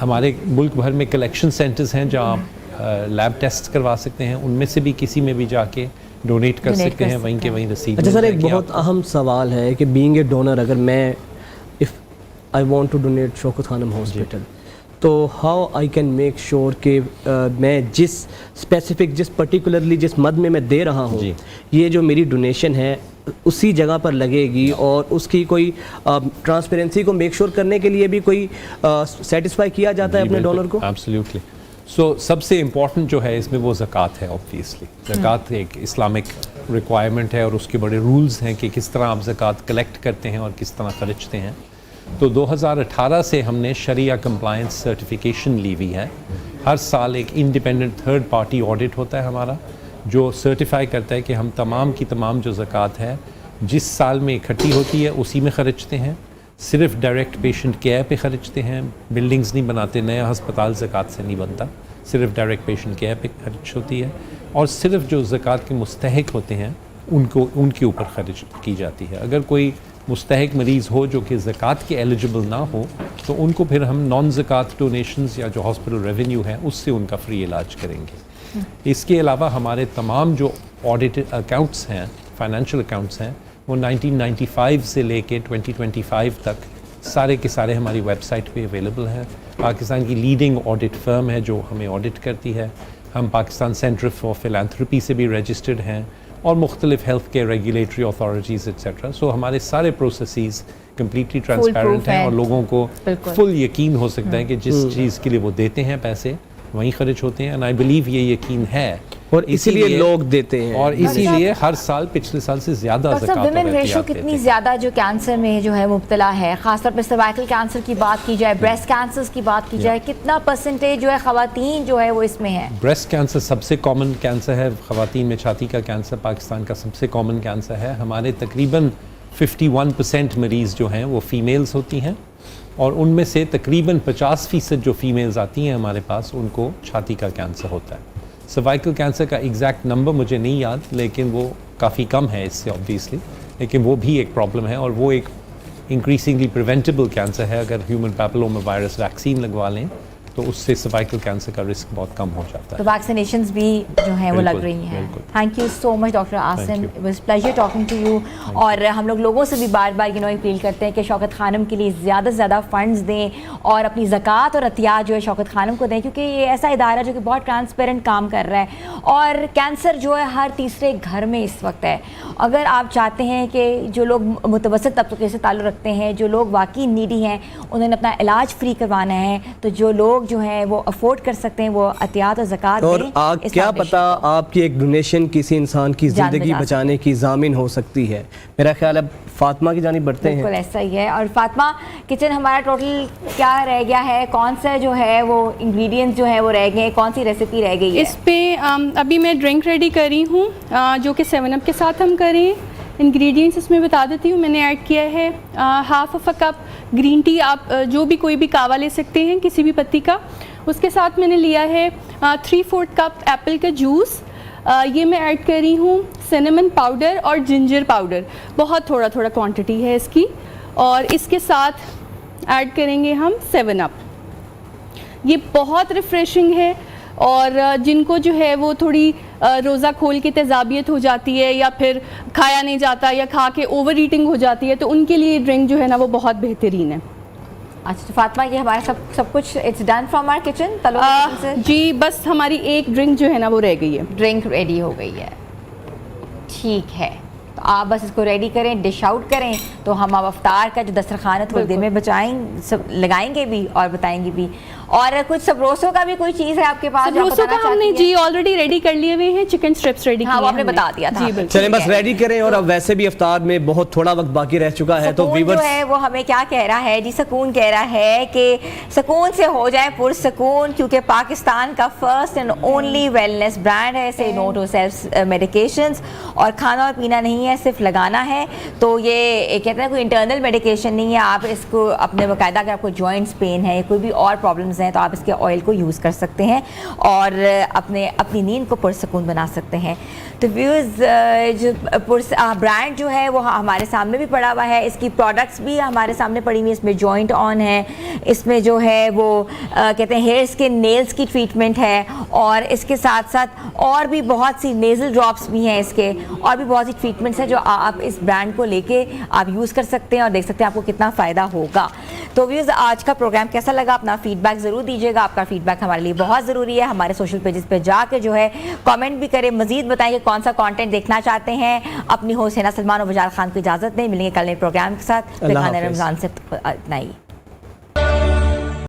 ہمارے ملک بھر میں کلیکشن سینٹرز ہیں جہاں آپ لیب ٹیسٹ کروا سکتے ہیں, ان میں سے بھی کسی میں بھی جا کے ڈونیٹ کر سکتے ہیں, وہیں کے وہیں رسید. اچھا سر, ایک بہت اہم سوال ہے کہ بینگ اے ڈونر, اگر میں if I want to donate Shaukat Khanum hospital, تو how I can make sure کہ میں جس اسپیسیفک, جس پرٹیکولرلی جس مد میں دے رہا ہوں, یہ جو میری ڈونیشن ہے اسی جگہ پر لگے گی, اور اس کی کوئی ٹرانسپیرنسی کو میک شیور کرنے کے لیے بھی کوئی سیٹسفائی کیا جاتا ہے اپنے ڈونر کو؟ ایبسلیوٹلی. سو سب سے امپورٹنٹ جو ہے اس میں وہ زکوٰۃ ہے. اوبویسلی زکوٰۃ ایک اسلامک ریکوائرمنٹ ہے, اور اس کے بڑے رولز ہیں کہ کس طرح آپ زکوٰۃ کلیکٹ کرتے ہیں اور کس طرح خرچتے ہیں. تو 2018 سے ہم نے شریعہ کمپلائنس سرٹیفیکیشن لی ہوئی ہے. ہر سال ایک انڈیپینڈنٹ تھرڈ پارٹی آڈٹ ہوتا ہے ہمارا, جو سرٹیفائی کرتا ہے کہ ہم تمام کی تمام جو زکوٰۃ ہے جس سال میں اکٹھی ہوتی ہے اسی میں خرچتے ہیں, صرف ڈائریکٹ پیشنٹ کیئر پہ خرچتے ہیں, بلڈنگز نہیں بناتے, نیا ہسپتال زکوٰۃ سے نہیں بنتا, صرف ڈائریکٹ پیشنٹ کیئر پہ خرچ ہوتی ہے, اور صرف جو زکوٰۃ کے مستحق ہوتے ہیں ان کے اوپر خرچ کی جاتی ہے. اگر کوئی مستحق مریض ہو جو کہ زکوٰۃ کے ایلیجبل نہ ہو تو ان کو پھر ہم نان زکوٰۃ ڈونیشنز یا جو ہاسپٹل ریونیو ہے اس سے ان کا فری علاج کریں گے. اس کے علاوہ ہمارے تمام جو آڈٹ اکاؤنٹس ہیں, فائنینشیل اکاؤنٹس ہیں, وہ 1995 سے لے کے 2025 تک سارے کے سارے ہماری ویب سائٹ پہ اویلیبل ہیں. پاکستان کی لیڈنگ آڈٹ فرم ہے جو ہمیں آڈٹ کرتی ہے. ہم پاکستان سینٹر فار فلانتھروپی سے بھی رجسٹرڈ ہیں, اور مختلف health care regulatory authorities etcetera. So ہمارے سارے پروسیسز کمپلیٹلی ٹرانسپیرنٹ ہیں, اور لوگوں کو فل یقین ہو سکتا ہے کہ جس چیز کے لیے وہ دیتے ہیں پیسے وہیں خرچ ہوتے ہیں. اینڈ آئی بلیو یہ یقین ہے, اور اسی لیے لوگ دیتے ہیں, اور اسی لیے ہر سال پچھلے سال سے زیادہ زکوٰۃ ویمن ریشو کتنی زیادہ جو کینسر میں جو ہے مبتلا ہے, خاص طور پہ سروائکل کینسر کی بات کی جائے, بریسٹ کینسر کی بات کی جائے, کتنا پرسنٹیج جو ہے خواتین جو ہے وہ اس میں ہے؟ بریسٹ کینسر سب سے کامن کینسر ہے خواتین میں. چھاتی کا کینسر پاکستان کا سب سے کامن کینسر ہے. ہمارے تقریباً 51% مریض جو ہیں وہ فیمیلز ہوتی ہیں, اور ان میں سے تقریباً 50% جو فیمیلز آتی ہیں ہمارے پاس ان کو چھاتی کا کینسر ہوتا ہے. سروائکل کینسر کا ایگزیکٹ نمبر مجھے نہیں یاد, لیکن وہ کافی کم ہے اس سے آبویسلی, لیکن وہ بھی ایک پرابلم ہے, اور وہ ایک انکریزنگلی پریونٹیبل کینسر ہے. اگر ہیومن پیپلوما وائرس ویکسین لگوا لیں تو اس سے سروائکل کینسر کا رسک بہت کم ہو جاتا ہے. تو ویکسینیشنز بھی جو ہیں وہ لگ رہی ہیں. Thank you so much doctor Asim, it was pleasure talking to you. اور ہم لوگوں سے بھی بار بار اپیل کرتے ہیں کہ شوکت خانم کے لیے زیادہ سے زیادہ فنڈز دیں, اور اپنی زکوٰۃ اور عطیات جو ہے شوکت خانم کو دیں, کیونکہ یہ ایسا ادارہ جو کہ بہت ٹرانسپیرنٹ کام کر رہا ہے, اور کینسر جو ہے ہر تیسرے گھر میں اس وقت ہے. اگر آپ چاہتے ہیں کہ جو لوگ متوسط طبقے سے تعلق رکھتے ہیں, جو لوگ واقعی نیڈی ہیں, انہوں نے اپنا علاج فری کروانا ہے, تو جو لوگ جو ہیں وہ افورڈ کر سکتے ہیں وہ عطیات اور زکوٰۃ دیں. اور کیا پتہ آپ کی ایک ڈونیشن کسی انسان کی زندگی بچانے کی ضامن ہو سکتی ہے. میرا خیال اب فاطمہ کی جانب بڑھتے ہیں. بالکل ایسا ہی ہے. اور فاطمہ, کچن ہمارا ٹوٹل کیا رہ گیا ہے, کون سا جو ہے وہ انگریڈینٹس جو ہے وہ رہ گئے, کون سی ریسیپی رہ گئی ہے اس پہ؟ ابھی میں ڈرنک ریڈی کر رہی ہوں جو کہ 7 اپ کے ساتھ ہم کریں. انگریڈینٹس اس میں بتا دیتی ہوں. میں نے ایڈ کیا ہے half of a cup green tea, آپ جو بھی کوئی بھی کہوا لے سکتے ہیں کسی بھی پتی کا. اس کے ساتھ میں نے لیا ہے 3/4 کپ ایپل کا جوس. یہ میں ایڈ کر رہی ہوں سینمن پاؤڈر اور جنجر پاؤڈر, بہت تھوڑا کوانٹٹی ہے اس کی. اور اس کے ساتھ ایڈ کریں گے ہم 7 اپ. یہ بہت ریفریشنگ ہے, اور جن کو جو ہے وہ تھوڑی روزہ کھول کے تیزابیت ہو جاتی ہے, یا پھر کھایا نہیں جاتا, یا کھا کے اوور ایٹنگ ہو جاتی ہے, تو ان کے لیے ڈرنک جو ہے نا وہ بہت بہترین ہے. اچھا تو فاطمہ, یہ ہمارا سب کچھ it's done from our kitchen سے؟ جی, بس ہماری ایک ڈرنک جو ہے نا وہ رہ گئی ہے. ڈرنک ریڈی ہو گئی ہے, ٹھیک ہے. تو آپ بس اس کو ریڈی کریں, ڈش آؤٹ کریں, تو ہم اب افطار کا جو دسترخوان ہے تھوڑی دیر میں لگائیں گے بھی اور بتائیں گے بھی. اور کچھ سبروسوں کا بھی کوئی چیز ہے آپ کے پاس؟ سبروسوں کا ہم نے جی آلریڈی ریڈی کر لیے ہوئے ہیں, چکن اسٹرپس ریڈی کیے ہیں. ہاں, آپ نے بتا دیا تھا. چلیں بس ریڈی کریں. اور اب ویسے بھی افطار میں بہت تھوڑا وقت باقی رہ چکا ہے, تو ویورز جو ہے وہ ہمیں کیا کہہ رہا ہے جی, سکون کہہ رہا ہے کہ سکون سے ہو جائیں پرسکون, کیونکہ پاکستان کا first and only wellness brand ہے. سے نو ٹو سیلف میڈیکیشنز, اور کھانا اور پینا نہیں ہے, صرف لگانا ہے. تو یہ کہتے ہیں کوئی انٹرنل میڈیکیشن نہیں ہے. آپ اس کو اپنے باقاعدہ, اگر آپ کو جوائنٹس پین ہے, کوئی بھی اور پرابلمز ہیں تو آپ اس کے آئل کو یوز کر سکتے ہیں اور اپنی نیند کو پرسکون بنا سکتے ہیں. تو ویوز جو برانڈ جو ہے وہ ہمارے سامنے بھی پڑا ہوا ہے, اس کی پروڈکٹس بھی ہمارے سامنے پڑی ہوئی ہیں. اس میں جوائنٹ آن ہے, اس میں جو ہے وہ کہتے ہیں ہیئرس کے نیلز کی ٹریٹمنٹ ہے, اور اس کے ساتھ ساتھ اور بھی بہت سی نیزل ڈراپس بھی ہیں, اس کے اور بھی بہت سی ٹریٹمنٹس ہیں جو آپ اس برانڈ کو لے کے آپ یوز کر سکتے ہیں اور دیکھ سکتے ہیں آپ کو کتنا فائدہ ہوگا. تو ویوز آج کا پروگرام کیسا لگا, اپنا فیڈ بیک ضرور دیجیے گا. آپ کا فیڈ بیک ہمارے لیے بہت ضروری ہے. ہمارے سوشل پیجز پہ جا کے جو ہے کامنٹ بھی کریں, مزید بتائیں کہ کون سا کانٹینٹ دیکھنا چاہتے ہیں. اپنی ہوسٹ حنا سلمان اور وجال خان کو اجازت دیں, ملیں گے کل نئے پروگرام کے ساتھ. رمضان سے اتنا ہی.